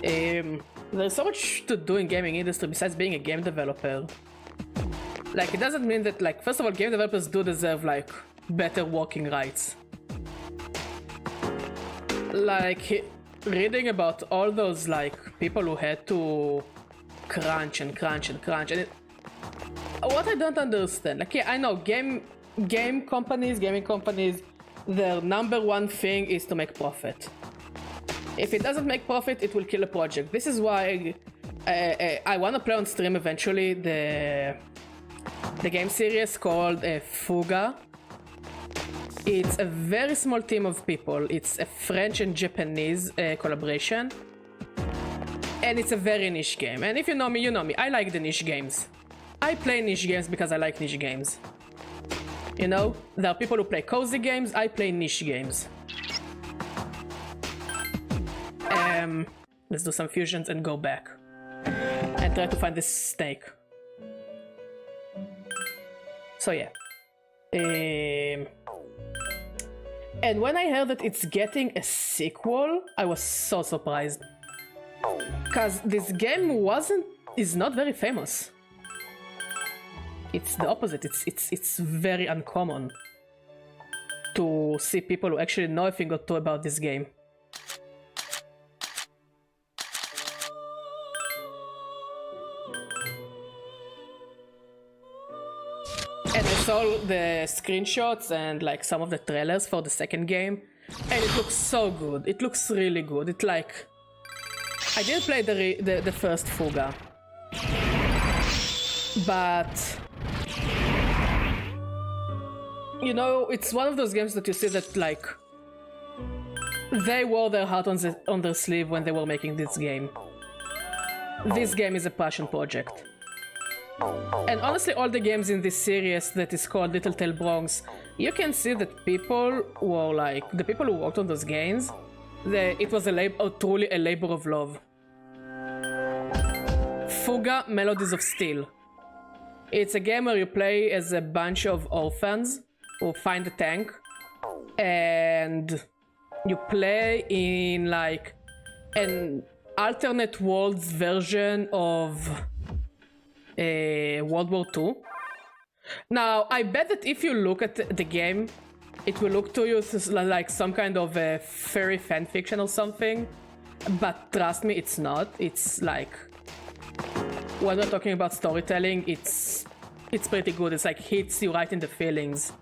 A: There's so much to do in gaming industry besides being a game developer. Like, it doesn't mean that, like, first of all, game developers do deserve, like, better working rights. Like, reading about all those, like, people who had to crunch and crunch and crunch, and what I don't understand, like, yeah, I know gaming companies, their number one thing is to make profit. If it doesn't make profit, it will kill a project. This is why I want to play on stream eventually the game series called Fuga. It's a very small team of people. It's a French and Japanese collaboration. And it's a very niche game. And if you know me, you know me. I like the niche games. I play niche games because I like niche games. You know, there are people who play cozy games. I play niche games. Let's do some fusions and go back. And try to find this snake. So yeah. And when I heard that it's getting a sequel, I was so surprised. Cause this game is not very famous. It's the opposite, it's very uncommon to see people who actually know a thing or two about this game. And I saw the screenshots and like some of the trailers for the second game, and it looks so good. It looks really good. It like, I didn't play the first Fuga, but you know, it's one of those games that you see that like they wore their heart on their sleeve when they were making this game. This game is a passion project. And honestly, all the games in this series that is called Little Tale Bronx, you can see that people were like, the people who worked on those games, it was truly a labor of love. Fuga Melodies of Steel. It's a game where you play as a bunch of orphans who find a tank, and you play in like an alternate worlds version of World War II. Now, I bet that if you look at the game, it will look to you like some kind of a fairy fanfiction or something. But trust me, it's not. It's like, when we're talking about storytelling, it's pretty good. It's like hits you right in the feelings.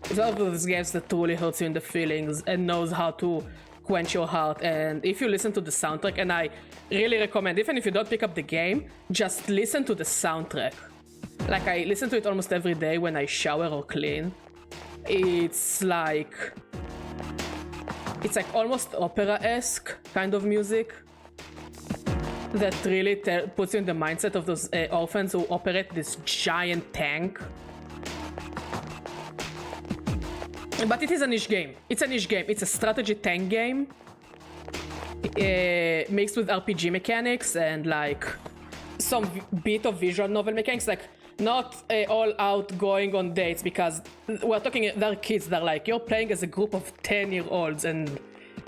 A: It's one of those games that truly hurts you in the feelings and knows how to quench your heart. And if you listen to the soundtrack, and I really recommend, even if you don't pick up the game, just listen to the soundtrack. Like, I listen to it almost every day when I shower or clean. It's like almost opera-esque kind of music that really puts you in the mindset of those orphans who operate this giant tank. But it is a niche game. It's a niche game. It's a strategy tank game mixed with RPG mechanics and like some bit of visual novel mechanics. Like, not all out going on dates, because we're talking, they're kids. They're like, you're playing as a group of 10-year-olds, and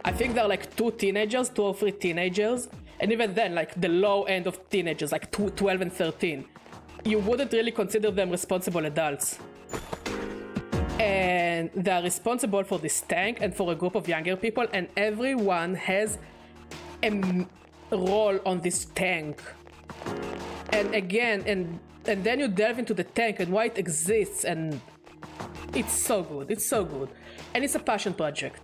A: I think they're like two or three teenagers. And even then, like the low end of teenagers, like 12 and 13. You wouldn't really consider them responsible adults. And they're responsible for this tank and for a group of younger people, and everyone has a role on this tank. and again, and then you delve into the tank and why it exists, and it's so good. It's so good, and it's a passion project.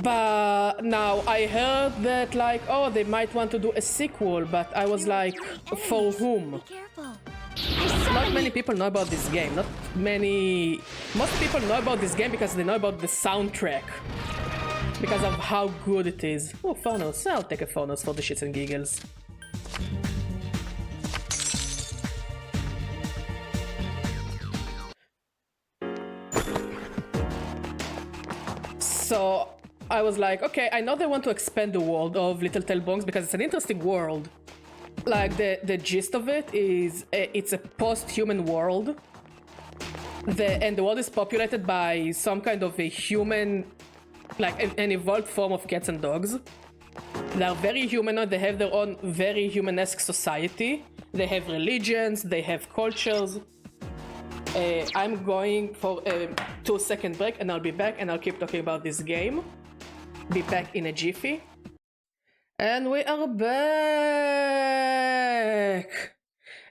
A: But now I heard that like, oh, they might want to do a sequel, but I was like, for whom?
C: Be careful.
A: Not many people know about this game. Not many. Most people know about this game because they know about the soundtrack. Because of how good it is. Oh, Phonos. I'll take a Phonos for the shits and giggles. So I was like, okay, I know they want to expand the world of Little Tail Bongs because it's an interesting world. Like the gist of it is it's a post-human world. And the world is populated by some kind of a human, like an evolved form of cats and dogs. They are very humanoid, they have their own very humanesque society. They have religions, they have cultures. I'm going for a 2-second break and I'll be back and I'll keep talking about this game. Be back in a jiffy. And we are back!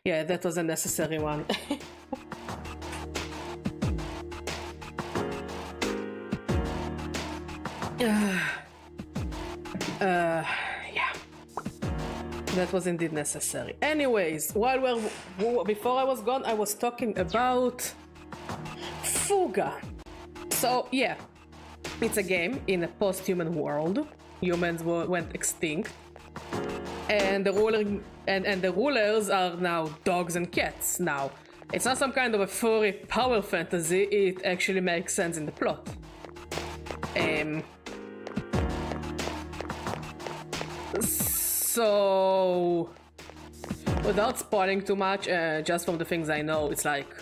A: Yeah, that was a necessary one. Yeah. That was indeed necessary. Anyways, before I was gone, I was talking about Fuga. So yeah, it's a game in a post-human world. Humans went extinct, and the rulers are now dogs and cats. Now, it's not some kind of a furry power fantasy. It actually makes sense in the plot. So, without spoiling too much, just from the things I know, it's like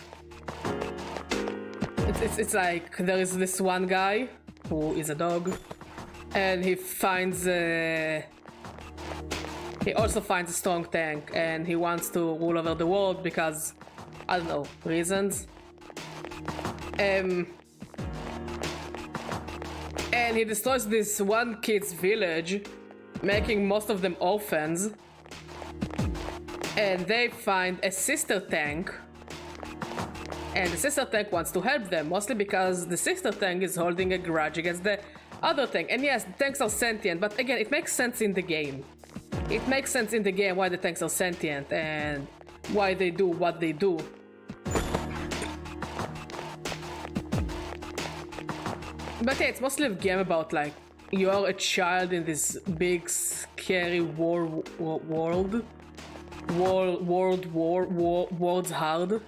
A: it's like there is this one guy who is a dog, and he also finds a strong tank, and he wants to rule over the world because I don't know, reasons. And he destroys this one kid's village, making most of them orphans, and they find a sister tank, and the sister tank wants to help them, mostly because the sister tank is holding a grudge against the other tank. And yes, tanks are sentient, but again, it makes sense in the game. It makes sense in the game why the tanks are sentient and why they do what they do. But yeah, it's mostly a game about like, you're a child in this big, scary world's hard,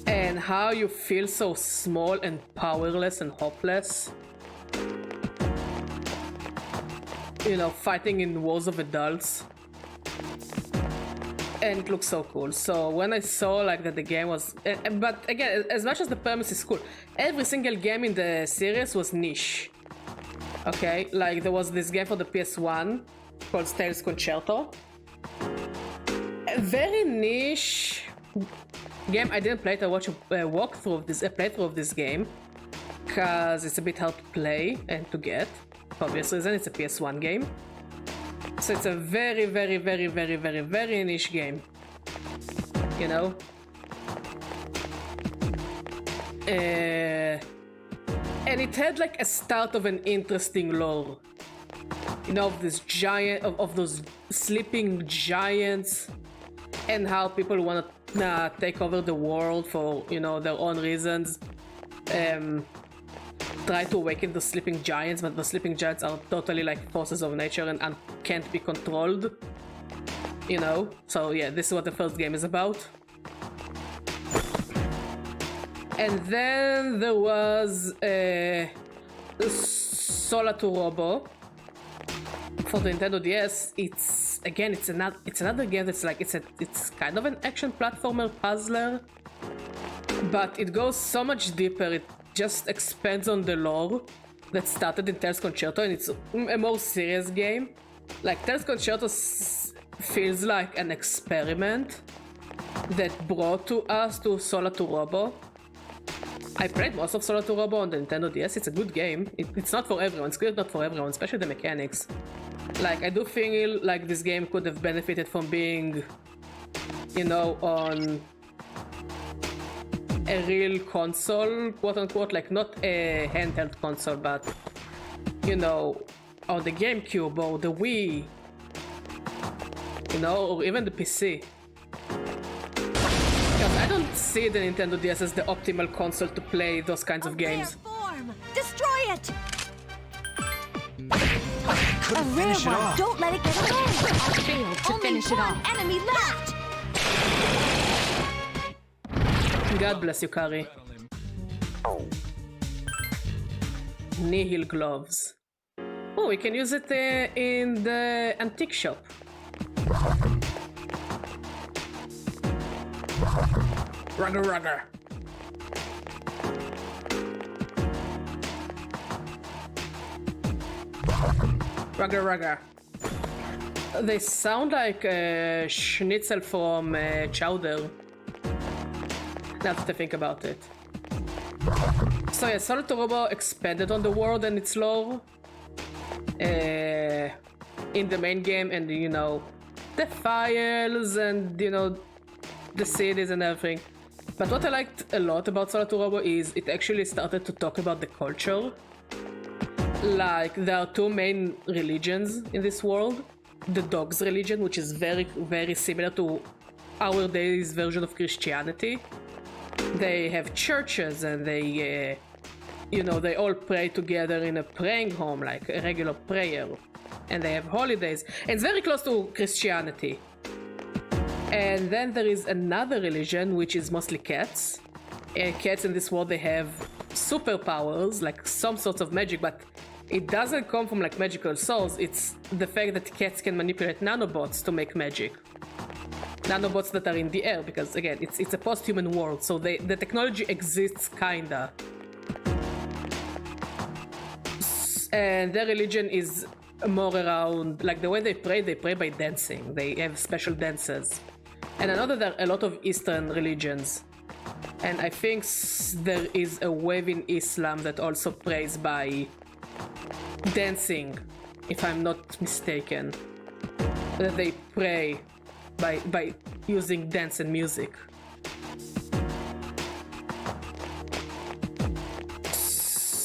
A: and how you feel so small and powerless and hopeless. You know, fighting in wars of adults. And it looks so cool. So when I saw like that the game was, but again, as much as the premise is cool, every single game in the series was niche. Okay, like there was this game for the PS1 called Tales Concerto. A very niche game. I didn't play it. I watched a walkthrough of this, a playthrough of this game, because it's a bit hard to play and to get. For obvious reason, it's a PS1 game. So it's a very, very, very, very, very, very niche game. You know? And it had like a start of an interesting lore. You know, of this giant, of those sleeping giants, and how people want to take over the world for, you know, their own reasons. Try to awaken the sleeping giants, but the sleeping giants are totally like forces of nature and can't be controlled. You know? So yeah, this is what the first game is about. And then there was Sola to Robo for the Nintendo DS. It's another game that's like it's kind of an action platformer puzzler, but it goes so much deeper. It just expands on the lore that started in Tales Concerto, and it's a more serious game. Like Tales Concerto feels like an experiment that brought to us to Sola to Robo. I played most of Sola to Robo on the Nintendo DS. It's a good game. It's not for everyone. It's good, not for everyone, especially the mechanics. Like, I do feel like this game could have benefited from being you know, on a real console, quote unquote, like not a handheld console, but you know, on the GameCube or the Wii, you know, or even the PC. Because I don't see the Nintendo DS as the optimal console to play those kinds of games.
C: Rare form. Destroy it.
E: Couldn't
C: A rare
E: finish it
C: one.
E: off.
C: Don't let it get away.
B: I failed to
C: Only
B: finish it
C: one
B: off.
C: enemy left.
A: God bless you, Kari. Nihil gloves. Oh, we can use it in the antique shop. Rugger, rugger. Rugger, rugger. They sound like schnitzel from Chowder. Now that I think about it. So yeah, Solid Robo expanded on the world and its lore in the main game, and you know, the files and you know, the cities and everything. But what I liked a lot about Solid Robo is it actually started to talk about the culture. Like, there are two main religions in this world. The Dogs religion, which is very, very similar to our days version of Christianity. They have churches and they, you know, they all pray together in a praying home, like a regular prayer. And they have holidays. And it's very close to Christianity. And then there is another religion, which is mostly cats. Cats in this world, they have superpowers, like some sorts of magic, but it doesn't come from like magical souls. It's the fact that cats can manipulate nanobots to make magic. Nanobots that are in the air, because again, it's a post-human world, so the technology exists kinda. And their religion is more around, like the way they pray by dancing. They have special dances. And I know that there are a lot of Eastern religions. And I think there is a wave in Islam that also prays by dancing, if I'm not mistaken. That they pray by using dance and music.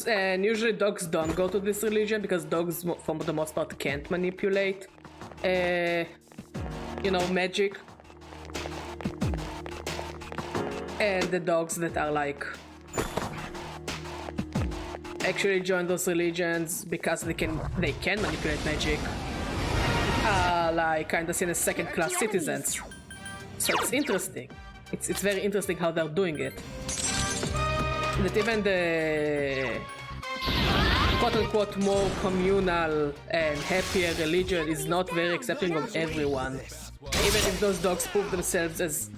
A: And usually dogs don't go to this religion because dogs, for the most part, can't manipulate, you know, magic. And the dogs that are like actually join those religions because they can manipulate magic. Like kind of seen as second-class citizens. So it's interesting. It's very interesting how they're doing it. That even the quote-unquote more communal and happier religion is not very accepting of everyone. Even if those dogs prove themselves as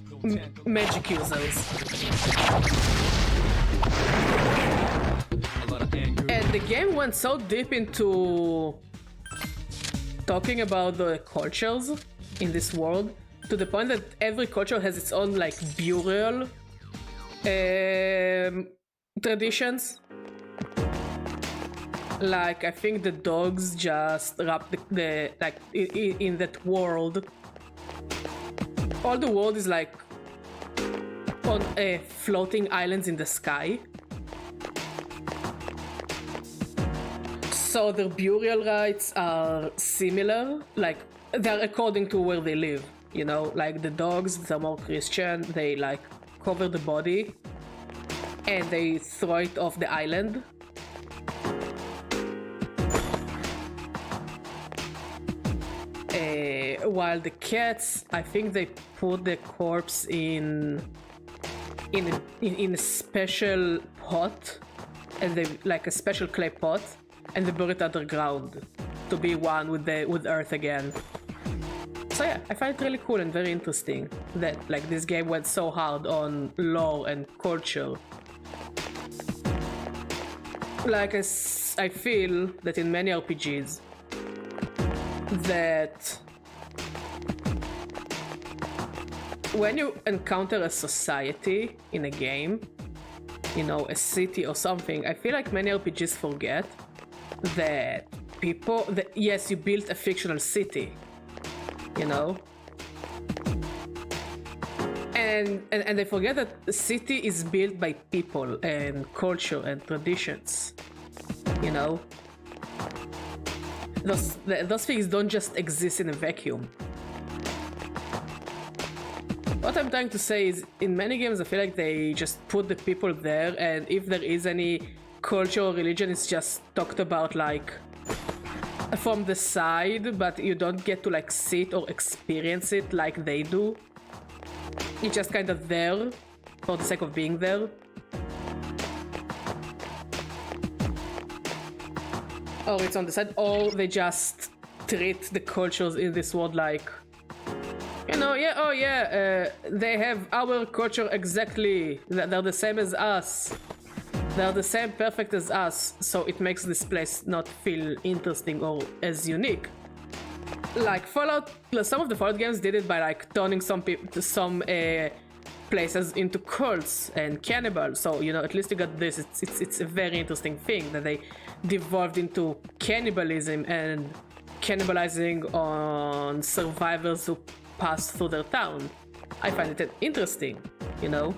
A: magic users. And the game went so deep into talking about the cultures in this world, to the point that every culture has its own like burial traditions. Like I think the dogs just wrap the like in that world. All the world is like on floating islands in the sky. So their burial rites are similar, like they're according to where they live, you know, like the dogs, they're more Christian, they like cover the body and they throw it off the island. While the cats, I think they put the corpse in a special pot, and they like a special clay pot, and they bury it underground to be one with Earth again. So yeah, I find it really cool and very interesting that like this game went so hard on lore and culture. Like I feel that in many RPGs that when you encounter a society in a game, you know, a city or something, I feel like many RPGs forget that yes, you built a fictional city, you know, And they forget that the city is built by people and culture and traditions. You know? Those things don't just exist in a vacuum. What I'm trying to say is, in many games I feel like they just put the people there, and if there is any culture or religion, it's just talked about like from the side, but you don't get to like see it or experience it like they do. It's just kind of there for the sake of being there. Or it's on the side, or they just treat the cultures in this world like, you know, yeah, oh yeah, they have our culture exactly, they're the same as us. They're the same perfect as us, so it makes this place not feel interesting or as unique. Like Fallout, some of the Fallout games did it by like turning some places into cults and cannibals. So you know, at least you got this. It's a very interesting thing that they devolved into cannibalism and cannibalizing on survivors who pass through their town. I find it interesting, you know.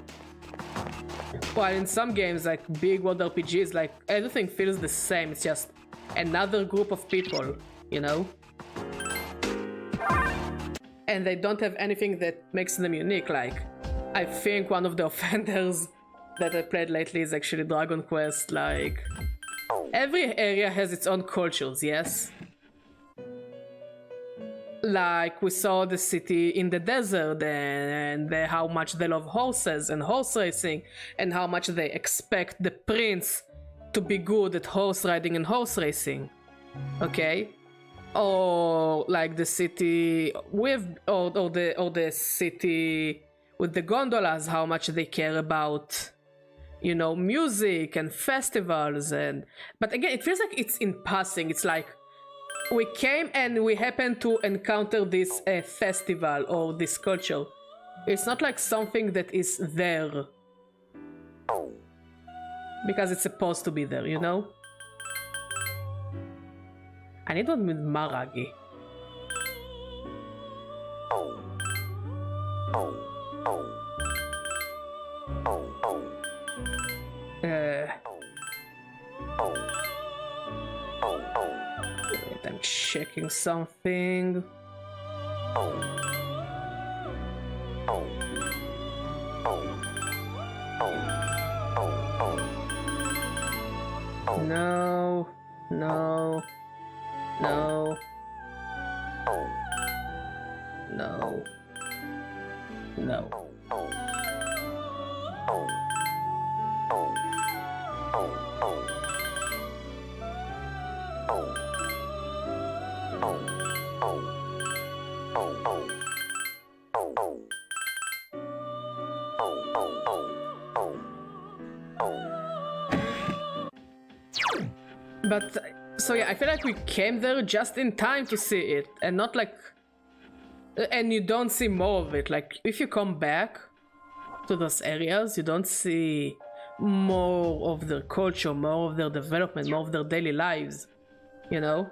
A: While in some games, like big world RPGs, like everything feels the same. It's just another group of people, you know. And they don't have anything that makes them unique. Like, I think one of the offenders that I played lately is actually Dragon Quest. Like, every area has its own cultures, yes? Like, we saw the city in the desert and how much they love horses and horse racing, and how much they expect the prince to be good at horse riding and horse racing. Okay? Or like the city with or the city with the gondolas, how much they care about, you know, music and festivals. And but again, it feels like it's in passing. It's like we came and we happened to encounter this festival or this culture. It's not like something that is there because it's supposed to be there, you know. I need one with Maragi. Wait, I'm checking something. No, no. No. No. No. But so yeah, I feel like we came there just in time to see it, and not like, and you don't see more of it. Like if you come back to those areas, you don't see more of their culture, more of their development, more of their daily lives, you know?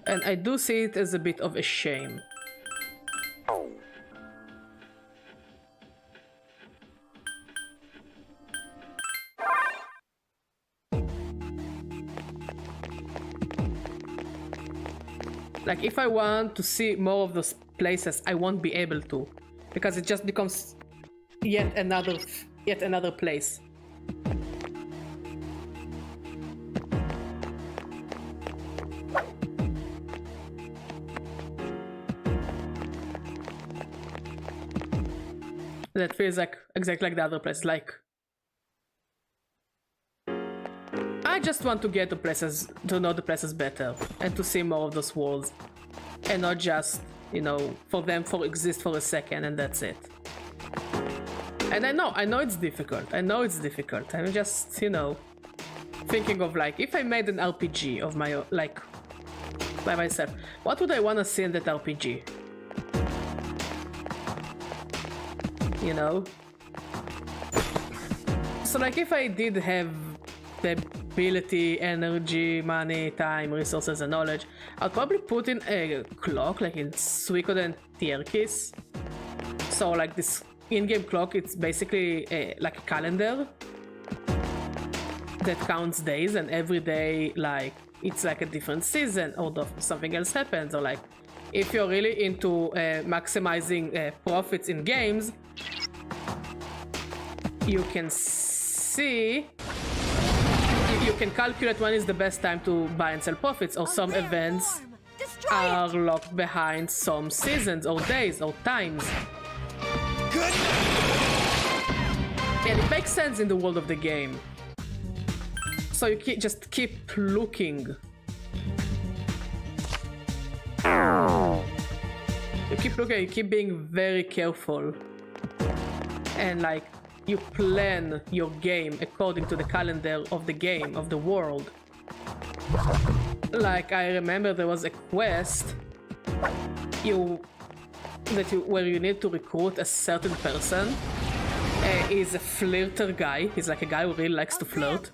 A: And I do see it as a bit of a shame. Like, if I want to see more of those places, I won't be able to, because it just becomes yet another place. That feels like exactly like the other place. Like, I just want to get to places, to know the places better, and to see more of those worlds, and not just, you know, for them to exist for a second and that's it. And I know it's difficult. I know it's difficult. I'm just, you know, thinking of like, if I made an RPG of my own, like, by myself, what would I want to see in that RPG? You know? So like, if I did have the ability, energy, money, time, resources, and knowledge. I'll probably put in a clock, like in Suikoden Tierkis. So like this in-game clock, it's basically like a calendar that counts days, and every day like it's like a different season or something else happens, or like if you're really into maximizing profits in games, you can see, you can calculate when is the best time to buy and sell profits, or some events are locked behind some seasons or days or times.
E: Good.
A: And it makes sense in the world of the game. So you just keep looking. You keep looking, you keep being very careful. And like, you plan your game according to the calendar of the game, of the world. Like, I remember there was a quest where you need to recruit a certain person. He's a flirter guy. He's like a guy who really likes to flirt.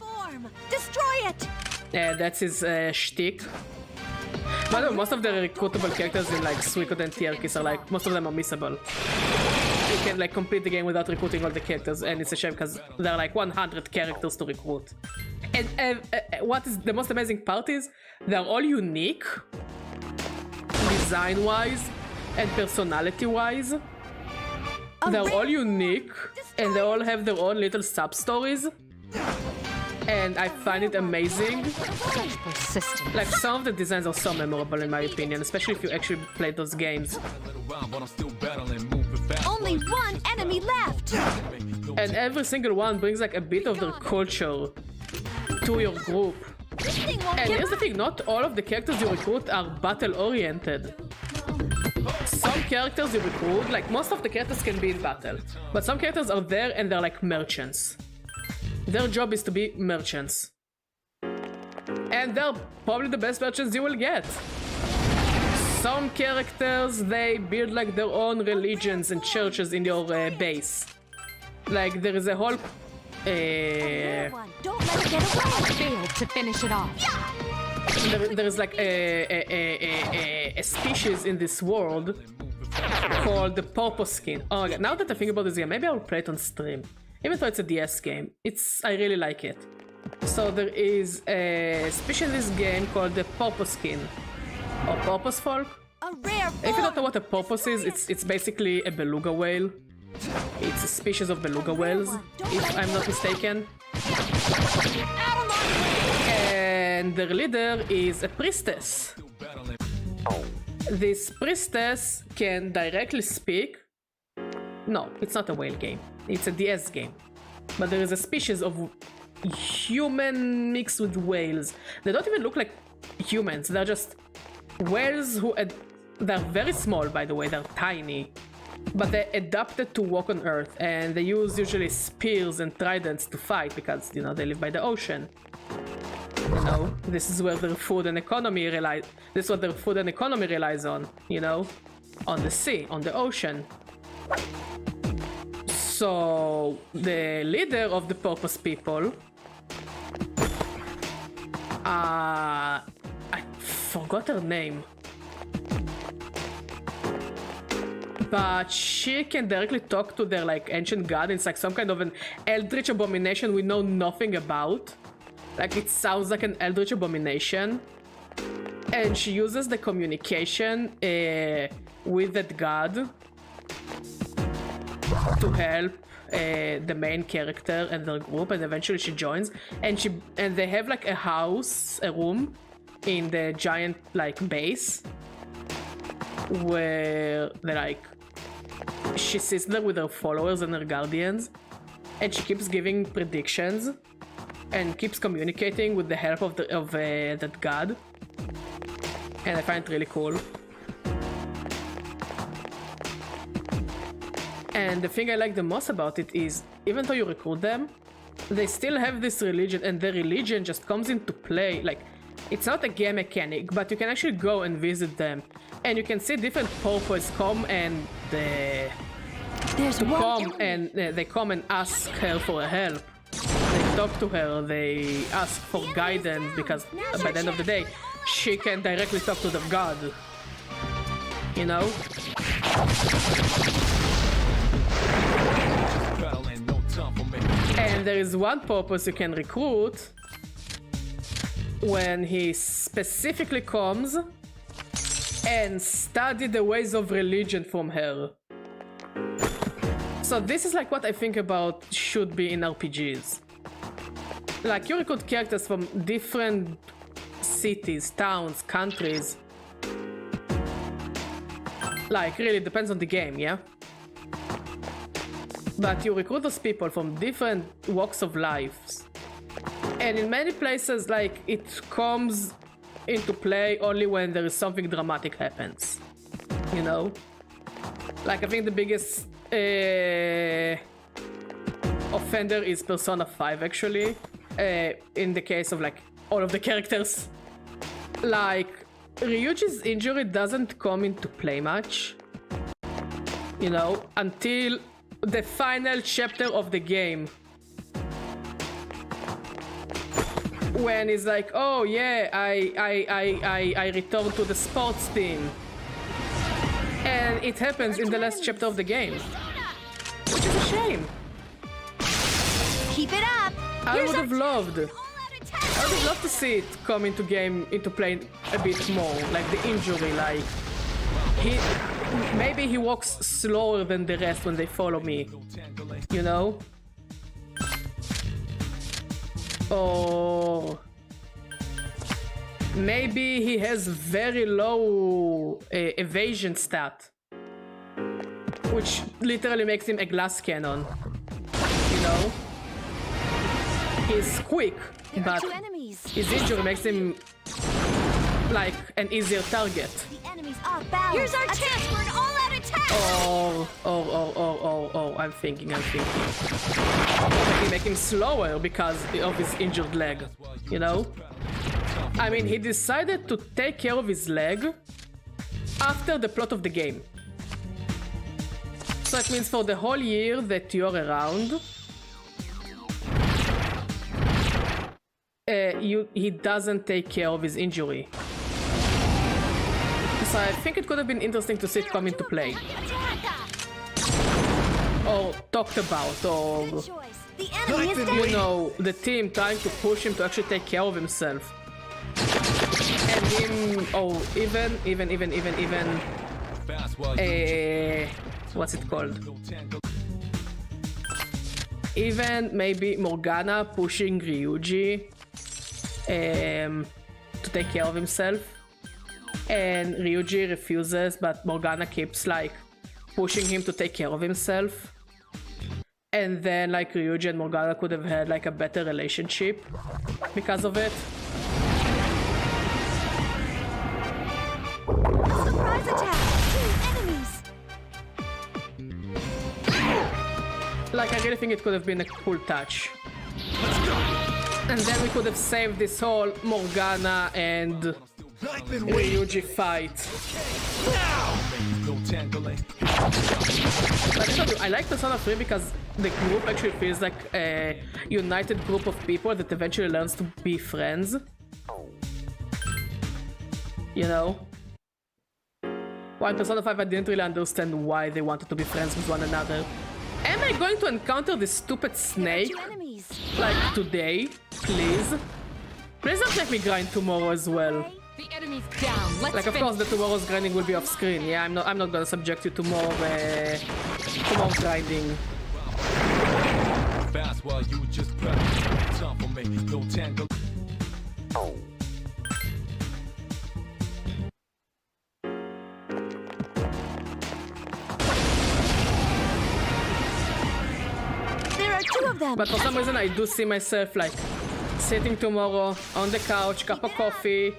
C: Destroy it!
A: That's his shtick. By the way, most of the recruitable characters in like Suikoden Tierkis are like, most of them are missable. You can like complete the game without recruiting all the characters, and it's a shame because there are like 100 characters to recruit. And what is the most amazing part is they're all unique, design-wise and personality-wise. They're all unique, and they all have their own little sub-stories. And I find it amazing. Like, some of the designs are so memorable in my opinion, especially if you actually play those games.
C: Only one enemy left!
A: And every single one brings like a bit of their culture to your group. And here's the thing, not all of the characters you recruit are battle-oriented. Some characters you recruit, like most of the characters can be in battle, but some characters are there and they're like merchants. Their job is to be merchants. And they're probably the best merchants you will get. Some characters, they build like their own religions and churches in your base. Like there is a whole...
C: Don't let it get away!
B: Failed to finish it off.
A: There is like a species in this world called the tomaeto-tomaato. Oh my god, now that I think about this game, maybe I'll play it on stream. Even though it's a DS game, I really like it. So there is a species in this game called the tomaeto-tomaato, or porpoise folk.
C: A rare
A: If you don't know what a porpoise is, it's basically a beluga whale. It's a species of beluga whales, if I'm not mistaken. And their leader is a priestess. This priestess can directly speak. No, it's not a whale game. It's a DS game. But there is a species of human mixed with whales. They don't even look like humans. They're just whales who... They're very small, by the way. They're tiny. But they adapted to walk on Earth. And they use usually spears and tridents to fight because, you know, they live by the ocean. You know, this is where their food and economy relies. This is what their food and economy relies on, you know, on the sea, on the ocean. So the leader of the purpose people, I forgot her name, but she can directly talk to their like ancient god. It's like some kind of an eldritch abomination we know nothing about. Like, it sounds like an eldritch abomination. And she uses the communication with that god to help the main character and their group, and eventually she joins. And they have like a house, a room in the giant like base where they like she sits there with her followers and her guardians, and she keeps giving predictions and keeps communicating with the help of that god, and I find it really cool. And the thing I like the most about it is, even though you recruit them, they still have this religion, and their religion just comes into play. Like, it's not a game mechanic, but you can actually go and visit them, and you can see different purposes come and they come and ask her for help. They talk to her, they ask for guidance because by the end of the day, she can directly talk to the god. You know? And there is one purpose you can recruit when he specifically comes and study the ways of religion from her. So this is like what I think about should be in RPGs. Like you recruit characters from different cities, towns, countries. Like really depends on the game, yeah? But you recruit those people from different walks of life. And in many places, like, it comes into play only when there is something dramatic happens. You know? Like, I think the biggest offender is Persona 5, actually. In the case of, like, all of the characters. Like, Ryuji's injury doesn't come into play much. You know? Until the final chapter of the game. When he's like, oh yeah, I returned to the sports team. And it happens in the last chapter of the game. Which is a shame.
C: Keep it up.
A: I would have loved to see it come into play a bit more. Like the injury, like maybe he walks slower than the rest when they follow me. You know? Or maybe he has very low evasion stat, which literally makes him a glass cannon. You know? He's quick, but his injury makes him like an easier target.
C: The enemy's off balance. Here's our chance for an all-out attack.
A: I'm thinking. Make him slower because of his injured leg, you know? I mean, he decided to take care of his leg after the plot of the game. So it means for the whole year that you're around, he doesn't take care of his injury. So I think it could have been interesting to see it come into play. Or talked about, or
C: The enemy is down.
A: you know, the team trying to push him to actually take care of himself. And him, even what's it called? Even maybe Morgana pushing Ryuji to take care of himself. And Ryuji refuses, but Morgana keeps like pushing him to take care of himself. And then like Ryuji and Morgana could have had like a better relationship because of it.
C: Surprise attack. 2 enemies.
A: Like I really think it could have been a cool touch. And then we could have saved this whole Morgana and Ryuji fight. But I like Persona 3 because the group actually feels like a united group of people that eventually learns to be friends. You know? While in Persona 5 I didn't really understand why they wanted to be friends with one another. Am I going to encounter this stupid snake?
C: 2 enemies.
A: Like today? Please? Please don't make me grind tomorrow as well.
B: The enemy's down. Let's
A: Like, of
B: finish.
A: course, the tomorrow's grinding will be off screen. Yeah, I'm not gonna subject you to more grinding.
D: Fast while you just prep. Time for me, no tangle.
C: There are 2 of them.
A: But for some reason, I do see myself like sitting tomorrow on the couch, cup of coffee,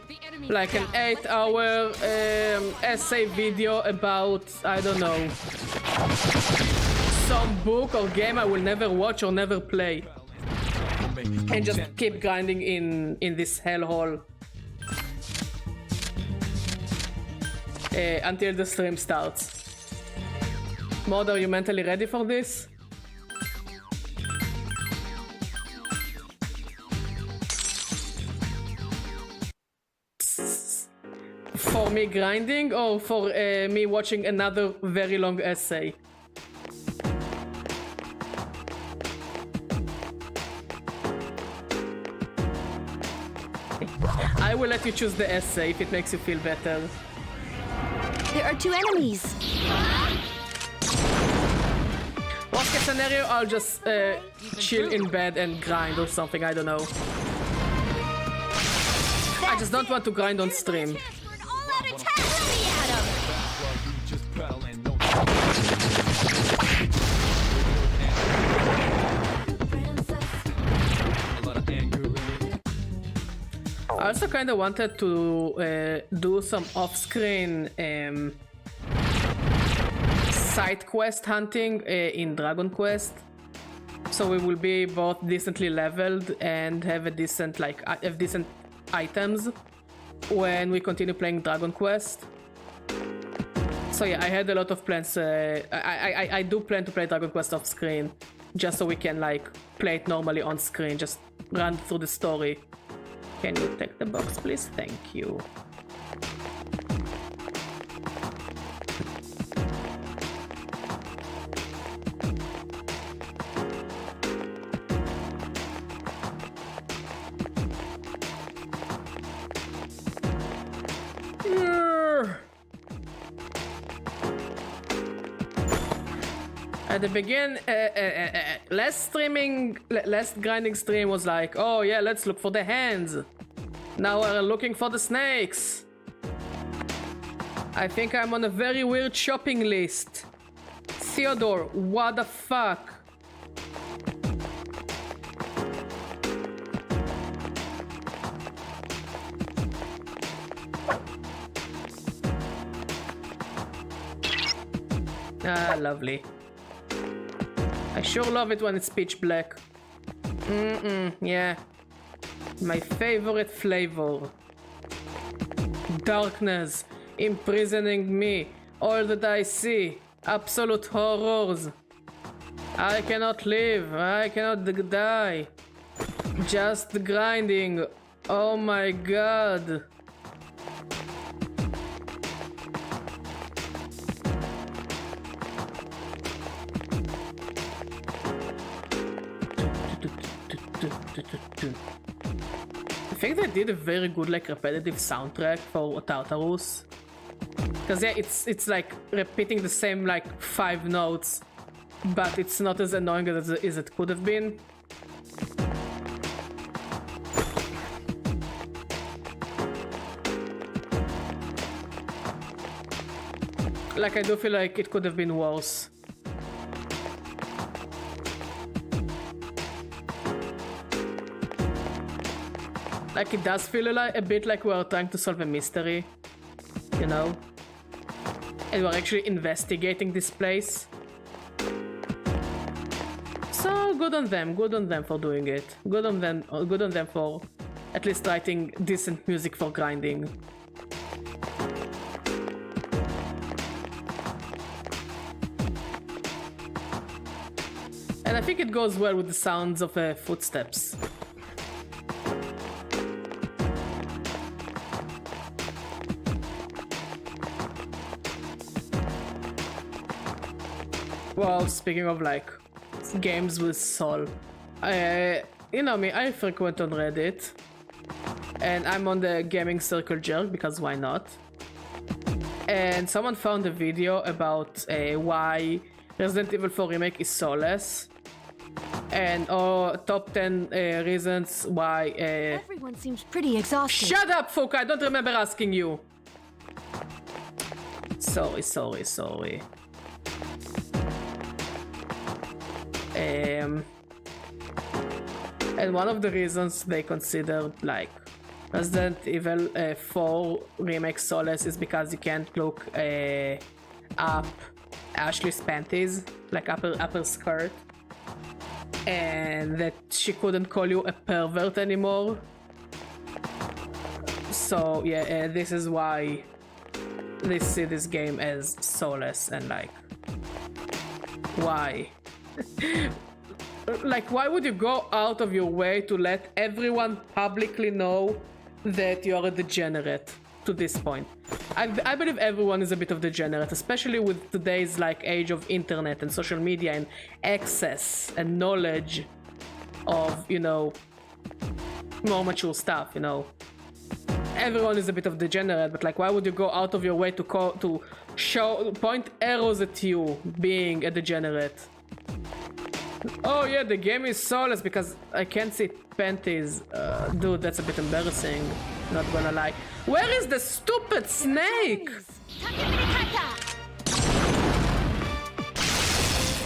A: like an 8-hour essay video about, I don't know, some book or game I will never watch or never play. And just keep grinding in this hellhole until the stream starts. Mod, are you mentally ready for this? For me grinding or for me watching another very long essay? I will let you choose the essay if it makes you feel better.
C: There are 2 enemies.
A: Worst case scenario, I'll just chill in bed and grind or something, I don't know. I just don't want to grind on stream.
C: Chance for an all-out attack. Let me at him.
D: While you just prowling, no time. A lot of anger in it.
A: I also kind of wanted to do some off-screen side quest hunting in Dragon Quest, so we will be both decently leveled and have a decent have decent items when we continue playing Dragon Quest. So yeah, I had a lot of plans. I do plan to play Dragon Quest off screen, just so we can like play it normally on screen, just run through the story. Can you take the box, please? Thank you. At the begin, last grinding stream was like, oh yeah, let's look for the hands. Now we're looking for the snakes. I think I'm on a very weird shopping list. Theodore, what the fuck? Ah, lovely. I sure love it when it's pitch black. Yeah. My favorite flavor. Darkness, imprisoning me. All that I see, absolute horrors. I cannot live, I cannot die. Just grinding. Oh my god. I think they did a very good like repetitive soundtrack for Tartarus. Cause yeah, it's like repeating the same like 5 notes, but it's not as annoying as it could have been. Like I do feel like it could have been worse. Like it does feel a bit like we're trying to solve a mystery, you know? And we're actually investigating this place. So good on them for doing it. Good on them for at least writing decent music for grinding. And I think it goes well with the sounds of footsteps. Well, speaking of like games with soul, you know me, I frequent on Reddit, and I'm on the gaming circle jerk because why not? And someone found a video about why Resident Evil 4 Remake is soulless, and top 10 reasons why.
C: Everyone seems pretty exhausted.
A: Shut up, Fuka! I don't remember asking you. Sorry. And one of the reasons they considered like Resident Evil 4 Remake Soulless is because you can't look up Ashley's panties, like upper skirt, and that she couldn't call you a pervert anymore. So yeah, this is why they see this game as soulless, and like why? Like, why would you go out of your way to let everyone publicly know that you are a degenerate to this point? I believe everyone is a bit of degenerate, especially with today's like age of internet and social media and access and knowledge of, you know, more mature stuff, you know. Everyone is a bit of degenerate, but like, why would you go out of your way to point arrows at you being a degenerate? Oh yeah, the game is soulless because I can't see panties. Dude, that's a bit embarrassing. Not gonna lie. Where is the stupid snake?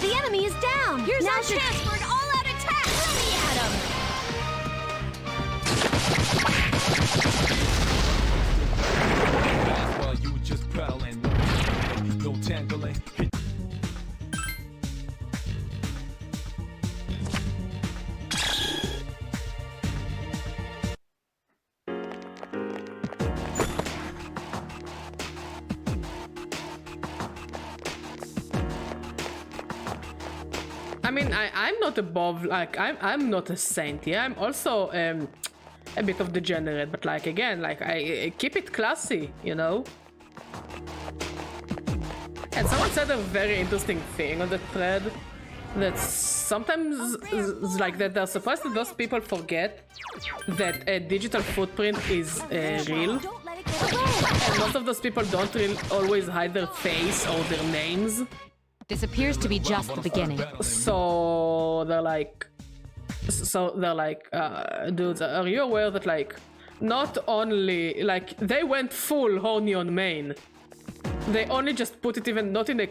C: The enemy is down. Here's our chance for an all-out attack. Let me at him.
D: Fast while you just pedaling. No tangling.
A: I mean, I'm not above, like, I'm not a saint, yeah? I'm also a bit of degenerate, but like, again, like, I keep it classy, you know? And someone said a very interesting thing on the thread, that sometimes, like, that they're surprised that those people forget that a digital footprint is real.
C: Don't let it get away.
A: And most of those people don't really always hide their face or their names.
B: This appears to be just the beginning.
A: So they're like, dudes, are you aware that like, not only like they went full horny on main, they only just put it even not in a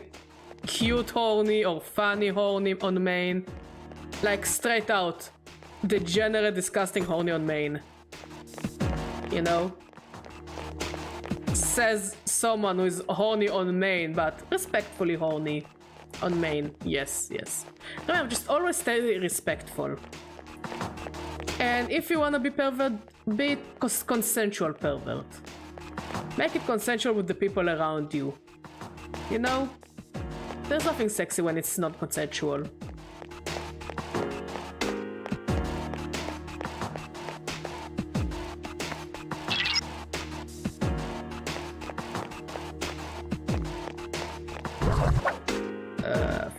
A: cute horny or funny horny on main, like straight out, degenerate, disgusting horny on main. You know, says someone who is horny on main, but respectfully horny. On main, yes, yes. Remember, just always stay respectful. And if you wanna be pervert, be consensual pervert. Make it consensual with the people around you. You know? There's nothing sexy when it's not consensual.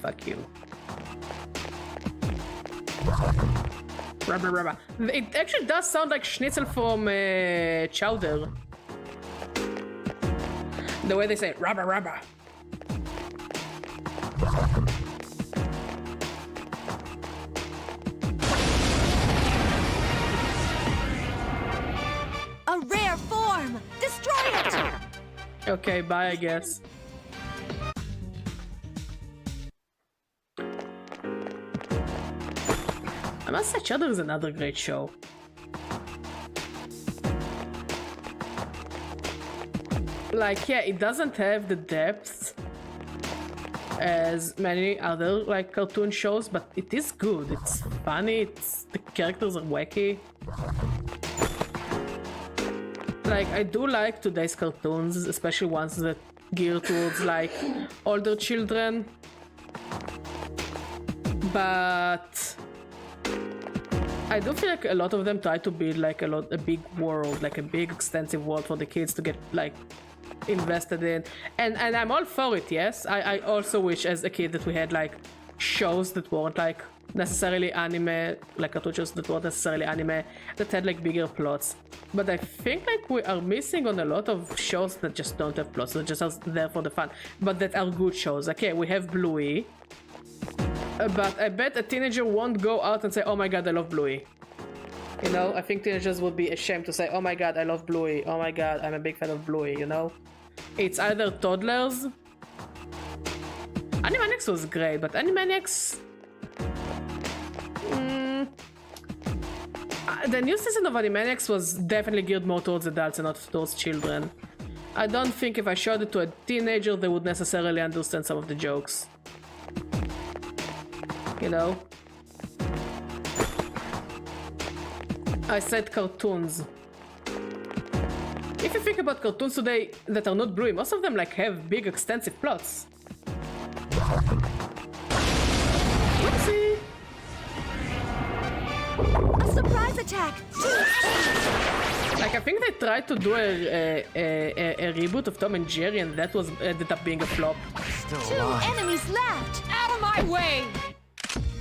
A: Fuck you. Rubber, rubber. It actually does sound like Schnitzel from Chowder. The way they say rubber, rubber.
C: A rare form. Destroy it.
A: Okay, bye, I guess. I must say, Chowder is another great show. Like, yeah, it doesn't have the depth as many other like cartoon shows, but it is good. It's funny. The characters are wacky. Like, I do like today's cartoons, especially ones that gear towards like older children. But I do feel like a lot of them try to build like a big world, like a big extensive world for the kids to get like invested in, and I'm all for it. Yes, I also wish as a kid that we had like shows that weren't like necessarily anime, like cartoon shows that weren't necessarily anime, that had like bigger plots. But I think like we are missing on a lot of shows that just don't have plots, that just are there for the fun, but that are good shows. Okay, we have Bluey. But I bet a teenager won't go out and say, oh my god, I love Bluey. You know, I think teenagers would be ashamed to say, oh my god, I love Bluey. Oh my god, I'm a big fan of Bluey, you know? It's either toddlers. Animaniacs was great, but Animaniacs... the new season of Animaniacs was definitely geared more towards adults and not towards children. I don't think if I showed it to a teenager, they would necessarily understand some of the jokes. You know? I said cartoons. If you think about cartoons today that are not Bluey, most of them like have big extensive plots. Whoopsie!
C: A surprise attack.
A: Like Like, I think they tried to do a reboot of Tom and Jerry, and that was ended up being a flop.
E: Still
C: 2
E: alive.
C: enemies left.
B: Out of my way!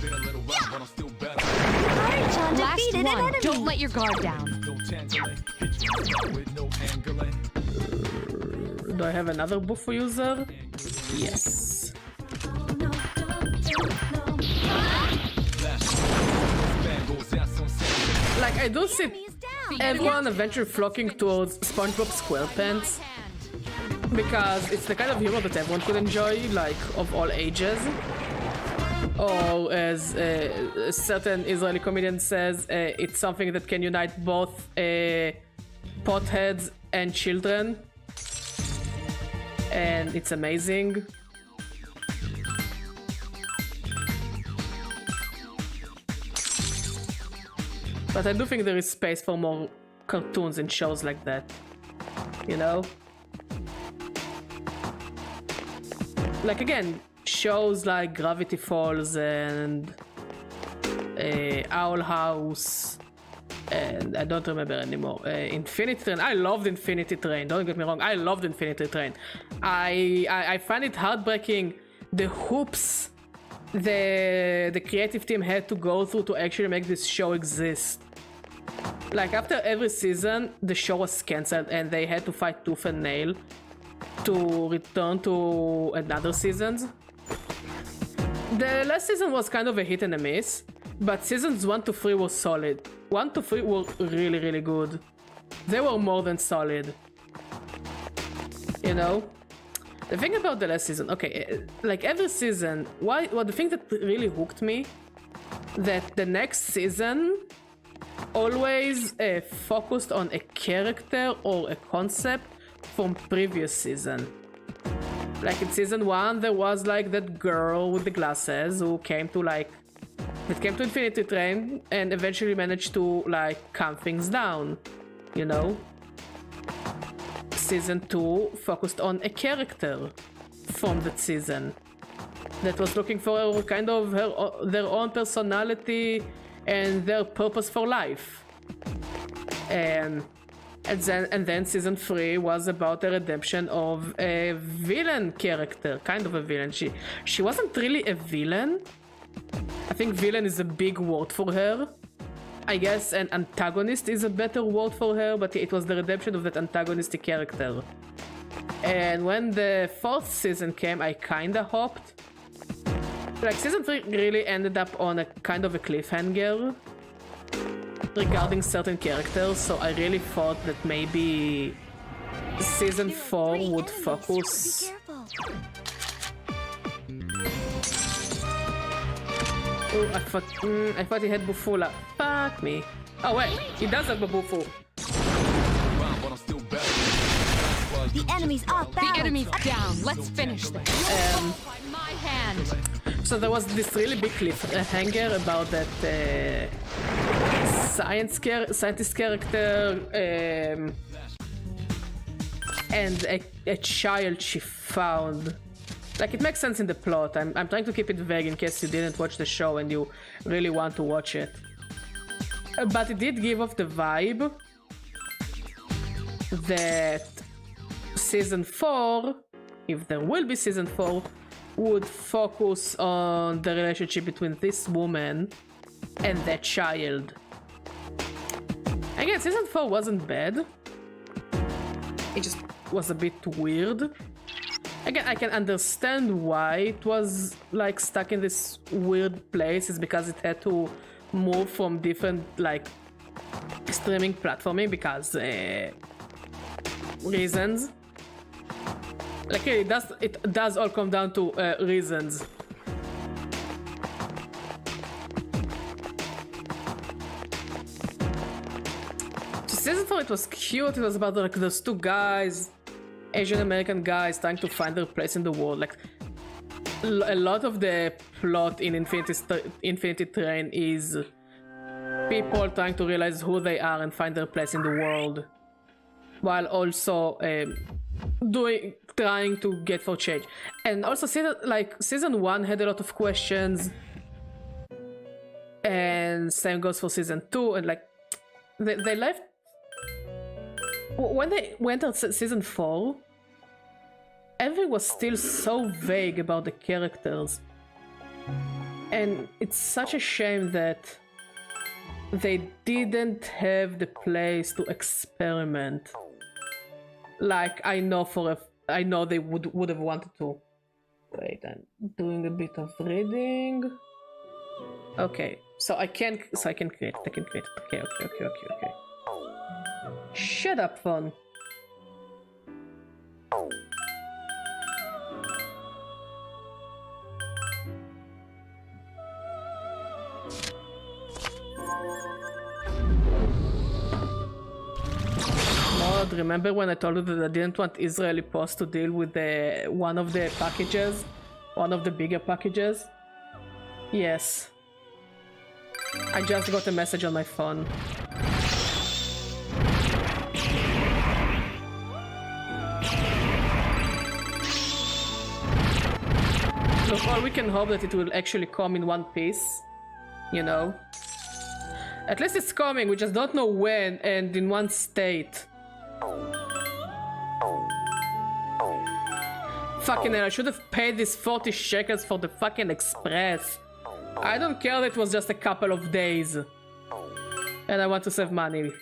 D: Been a little rough, but I'm still better.
C: Archon
B: Last
C: defeated an
B: one.
C: enemy.
B: Don't let your guard down.
D: No tangling, hit you with no angling.
A: Do I have another buff user? Yes.
D: Bang goes out some sound.
A: Like, I do see
C: Enemies down.
A: everyone eventually flocking towards SpongeBob SquarePants because it's the kind of humor that everyone could enjoy, like, of all ages. Or as a certain Israeli comedian says, it's something that can unite both potheads and children. And it's amazing. But I do think there is space for more cartoons and shows like that. You know? Like, again, shows like Gravity Falls and Owl House, and I don't remember anymore. Infinity Train. I loved Infinity Train. Don't get me wrong. I loved Infinity Train. I find it heartbreaking the hoops the creative team had to go through to actually make this show exist. Like, after every season, the show was cancelled and they had to fight tooth and nail to return to another seasons. The last season was kind of a hit and a miss, but seasons 1 to 3 were solid. 1 to 3 were really, really good. They were more than solid. You know? The thing about the last season, okay, like every season, the thing that really hooked me, that the next season always focused on a character or a concept from previous season. Like in season 1, there was like that girl with the glasses who came to Infinity Train and eventually managed to like calm things down, you know? Season 2 focused on a character from that season that was looking for kind of their own personality and their purpose for life. And then season 3 was about the redemption of a villain character, kind of a villain. She wasn't really a villain. I think villain is a big word for her. I guess an antagonist is a better word for her, but it was the redemption of that antagonistic character. And when the 4th season came, I kinda hoped. Like, season 3 really ended up on a kind of a cliffhanger regarding certain characters, so I really thought that maybe season 4 would focus.
C: Be careful.
A: Oh, I thought he had Bufula. Fuck me. Oh wait, he does have a Bufu.
D: But I'm still better.
C: The enemy's off
B: The
C: balance.
B: enemy's down. Let's finish this. By my hand.
A: So there was this really big cliffhanger about that scientist character and a child she found. Like, it makes sense in the plot. I'm trying to keep it vague in case you didn't watch the show and you really want to watch it. But it did give off the vibe that season 4, if there will be season 4, would focus on the relationship between this woman and that child. Again, season 4 wasn't bad. It just was a bit weird. Again, I can understand why it was like stuck in this weird place. It's because it had to move from different like streaming platforming because reasons. Like, it does all come down to reasons. So season 4, it was cute. It was about like those two guys, Asian American guys, trying to find their place in the world. Like, a lot of the plot in Infinity Train is people trying to realize who they are and find their place in the world, while also trying to get for change. And also season 1 had a lot of questions, and same goes for season 2. And like they left when they went on season 4, everything was still so vague about the characters. And it's such a shame that they didn't have the place to experiment. Like, I know they would have wanted to. Wait, I'm doing a bit of reading. Okay, so I can create. Okay. Shut up, phone. Mod, remember when I told you that I didn't want Israeli Post to deal with one of the packages? One of the bigger packages? Yes. I just got a message on my phone. Look, all we can hope that it will actually come in one piece, you know? At least it's coming, we just don't know when and in one state. Fucking hell, I should have paid this 40 shekels for the fucking express. I don't care that it was just a couple of days. And I want to save money.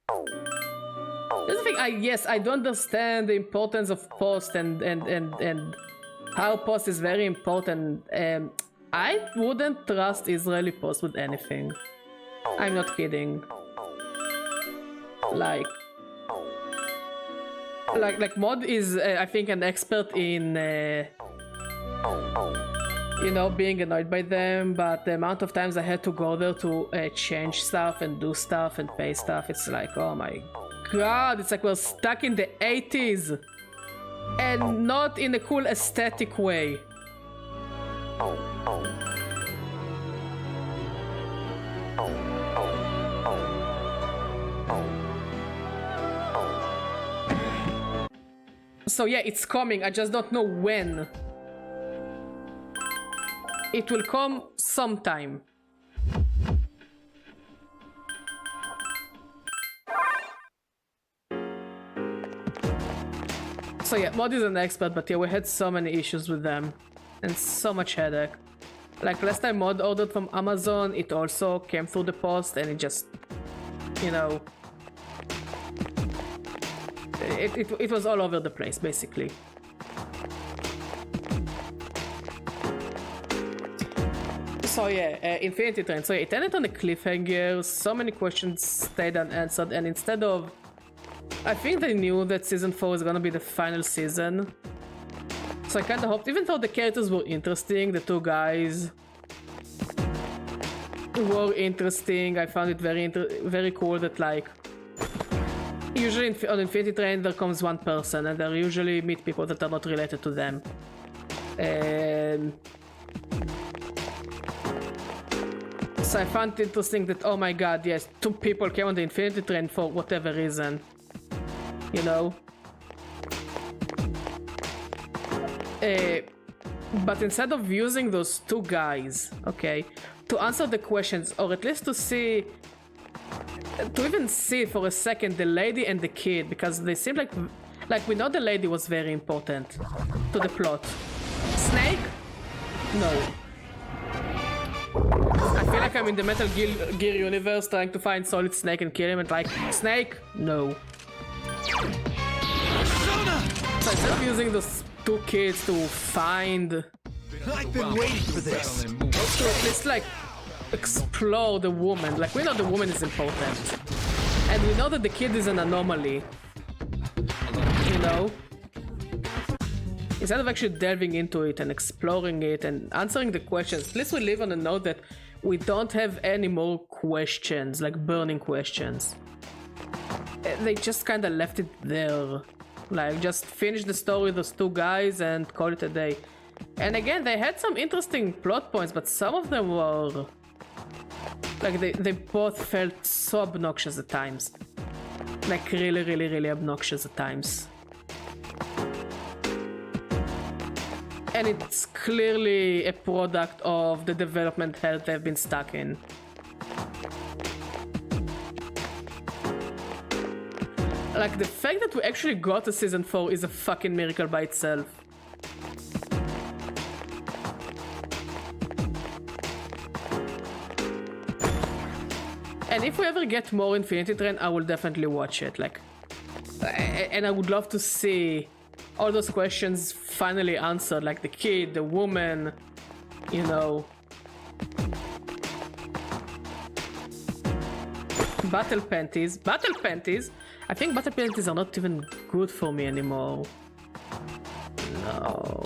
A: That's the thing, yes, I do understand the importance of post and how post is very important. I wouldn't trust Israeli Post with anything. I'm not kidding. Like Mod is, I think, an expert in, you know, being annoyed by them, but the amount of times I had to go there to change stuff and do stuff and pay stuff, it's like, oh my god, it's like we're stuck in the 80s! And not in a cool aesthetic way. So yeah, it's coming, I just don't know when. It will come sometime. So yeah, Mod is an expert, but yeah, we had so many issues with them. And so much headache. Like last time Mod ordered from Amazon, it also came through the post and it just, you know... It was all over the place, basically. So yeah, Infinity Train. So yeah, it ended on a cliffhanger, so many questions stayed unanswered, and instead of... I think they knew that season 4 was gonna be the final season. So I kinda hoped, even though the characters were interesting, the two guys were interesting, I found it very cool that, like... Usually on Infinity Train there comes one person, and they usually meet people that are not related to them. So I found it interesting that, oh my god, yes, two people came on the Infinity Train for whatever reason. You know? But instead of using those two guys, okay, to answer the questions, or at least to see... To even see for a second the lady and the kid, because they seem like we know the lady was very important to the plot. Snake? No. I feel like I'm in the Metal Gear universe trying to find Solid Snake and kill him, and like, Snake? No. So instead of using those two kids to find...
E: I've been waiting for this.
A: To at least like explore the woman. Like, we know the woman is important. And we know that the kid is an anomaly. You know? Instead of actually delving into it and exploring it and answering the questions, at least we live on a note that we don't have any more questions, like burning questions. They just kinda left it there. Like, just finish the story with those two guys and call it a day. And again, they had some interesting plot points, but some of them were... Like, they both felt so obnoxious at times. Like, really obnoxious at times. And it's clearly a product of the development hell they've been stuck in. Like, the fact that we actually got a season 4 is a fucking miracle by itself. And if we ever get more Infinity Train, I will definitely watch it. Like, and I would love to see all those questions finally answered, like the kid, the woman, you know. Battle panties. Battle panties? I think battle panties are not even good for me anymore. No.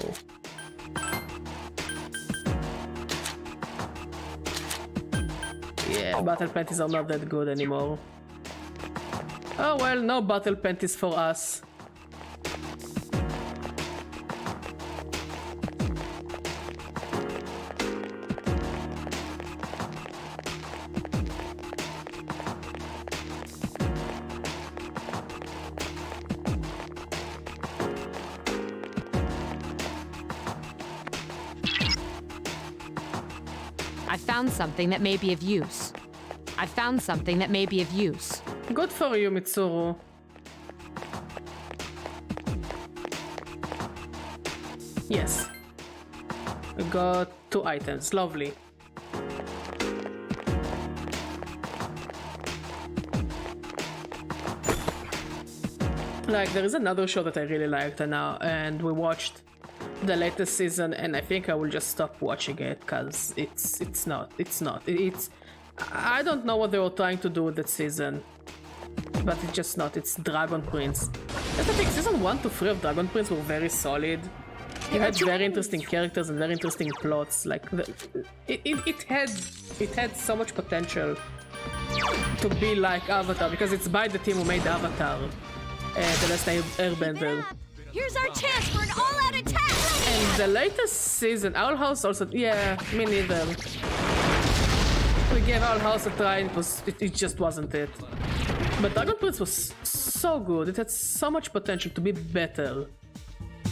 A: Yeah, battle panties are not that good anymore. Oh well, no battle panties for us.
B: I found something that may be of use. I found something that may be of use.
A: Good for you, Mitsuru. Yes. We got 2 items. Lovely. Like, there is another show that I really liked and we watched the latest season, and I think I will just stop watching it because it's not. I don't know what they were trying to do with that season, but it's just not. It's Dragon Prince. That's the thing. Season 1 to 3 of Dragon Prince were very solid. It had very interesting characters and very interesting plots. Like it had so much potential to be like Avatar because it's by the team who made Avatar, The Last Airbender.
C: Here's our chance for an all-out attack!
A: And the latest season, Owl House also, yeah, me neither. We gave Owl House a try, and it just wasn't it. But Dragon Prince was so good, it had so much potential to be better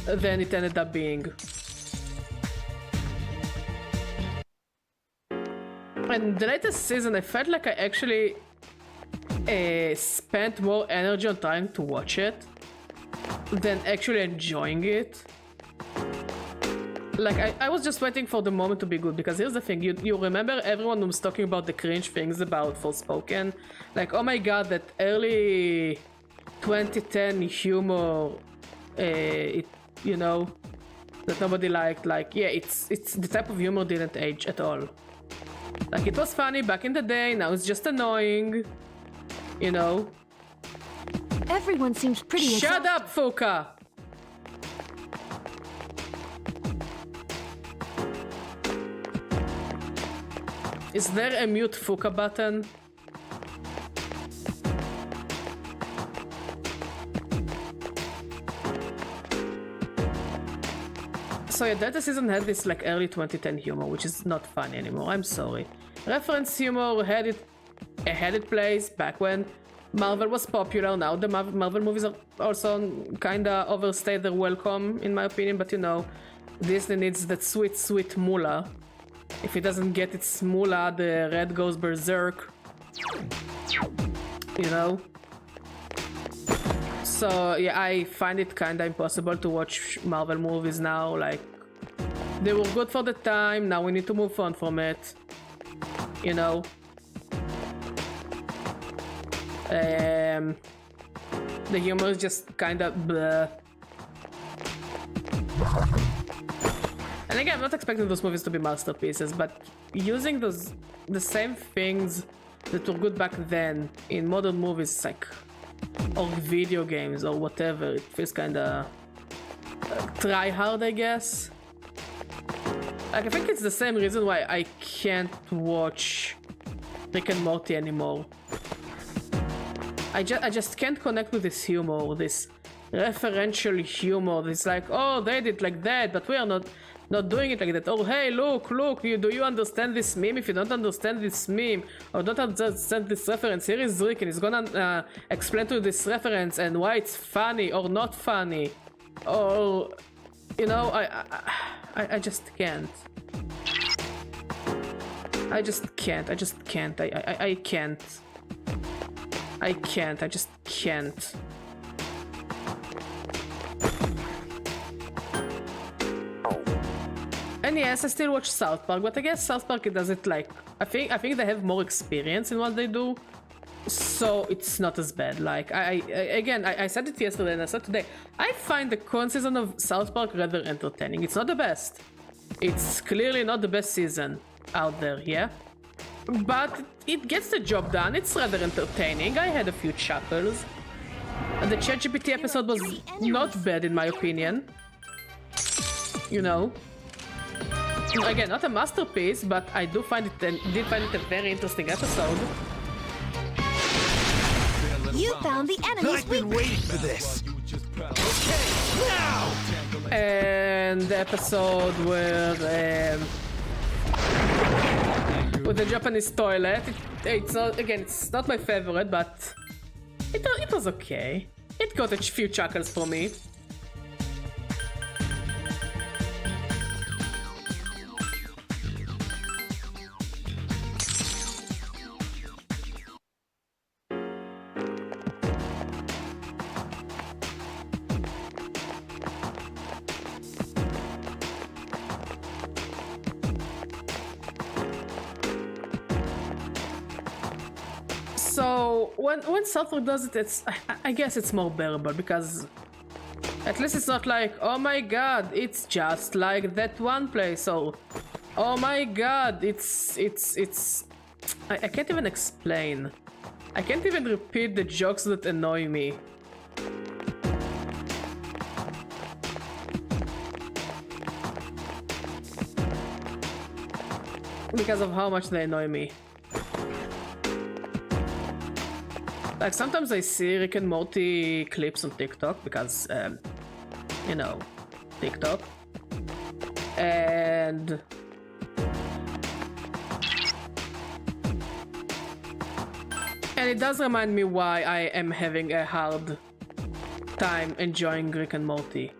A: than it ended up being. And the latest season, I felt like I actually spent more energy on trying to watch it than actually enjoying it. Like, I was just waiting for the moment to be good, because here's the thing, you remember everyone was talking about the cringe things about Forspoken? Like, oh my god, that early 2010 humor, you know, that nobody liked. Like, yeah, it's the type of humor didn't age at all. Like, it was funny back in the day, now it's just annoying, you know?
C: Everyone seems pretty
A: Shut up, Fuka! Is there a mute Fuka button? So yeah, Delta Season had this like early 2010 humor, which is not funny anymore, I'm sorry. Reference humor had its place back when Marvel was popular. Now the Marvel movies are also kinda overstayed their welcome, in my opinion, but you know, Disney needs that sweet, sweet moolah. If it doesn't get its moolah, the red goes berserk. You know? So yeah, I find it kinda impossible to watch Marvel movies now. Like, they were good for the time, now we need to move on from it. You know? The humor is just kinda bleh. And again, I'm not expecting those movies to be masterpieces, but using the same things that were good back then in modern movies, like, or video games or whatever, it feels kinda try hard, I guess. Like, I think it's the same reason why I can't watch Rick and Morty anymore. I just can't connect with this humor, this referential humor. This like, oh, they did like that, but we are not doing it like that. Oh, hey, look, do you understand this meme? If you don't understand this meme or don't understand this reference, here is Rick and he's gonna explain to you this reference and why it's funny or not funny. Or, you know, I just can't. I just can't. I just can't. I can't. I just can't. And yes, I still watch South Park, but I guess South Park does it like I think they have more experience in what they do, so it's not as bad. Like I said it yesterday and I said today, I find the current season of South Park rather entertaining. It's not the best. It's clearly not the best season out there, yeah? But it gets the job done. It's rather entertaining. I had a few chuckles. And the ChatGPT episode was not bad in my opinion. You know. Again, not a masterpiece, but I did find it a very interesting episode.
C: You found the enemy's
E: I've been waiting for this. Okay, now!
A: And the episode where with the Japanese toilet, it's not my favorite, but it was okay. It got a few chuckles for me. So when South Park does it, I guess it's more bearable because at least it's not like, oh my god, it's just like that one place, or oh my god, it's I can't even explain. I can't even repeat the jokes that annoy me. Because of how much they annoy me. Like sometimes I see Rick and Morty clips on TikTok because, you know, TikTok. And it does remind me why I am having a hard time enjoying Rick and Morty.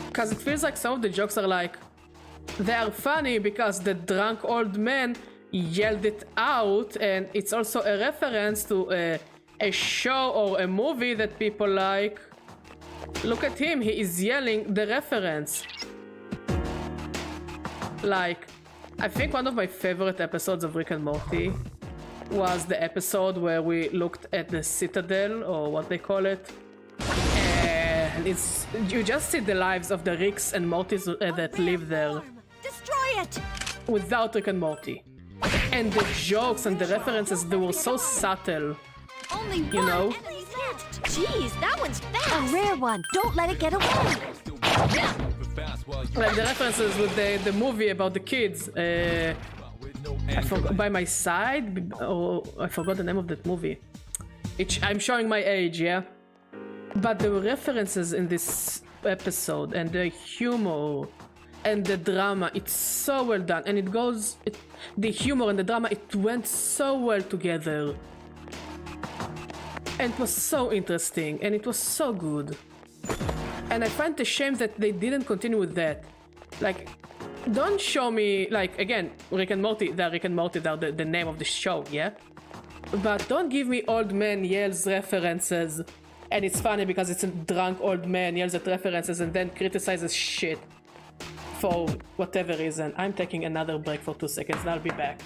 A: Because it feels like some of the jokes are like, they are funny because the drunk old man yelled it out, and it's also a reference to a show or a movie that people like. Look at him, he is yelling the reference. Like, I think one of my favorite episodes of Rick and Morty was the episode where we looked at the Citadel, or what they call it. And it's, you just see the lives of the Ricks and Mortys that live there.
C: Destroy it!
A: Without Rick and Morty. And the jokes and the references, they were so subtle.
C: Only
A: You
C: one
A: know?
C: enemy's hit! Jeez, that one's fast! A rare one! Don't let it get away!
A: Like the references with the movie about the kids. I forgot, By My Side? Oh, I forgot the name of that movie. I'm showing my age, yeah? But the references in this episode and the humor and the drama, it's so well done, and the humor and the drama, it went so well together, and it was so interesting, and it was so good. And I find it a shame that they didn't continue with that. Like, don't show me, like, again, Rick and Morty, they're the name of the show, yeah? But don't give me old man yells references, and it's funny because it's a drunk old man yells at references and then criticizes shit. For whatever reason. I'm taking another break for 2 seconds and I'll be back.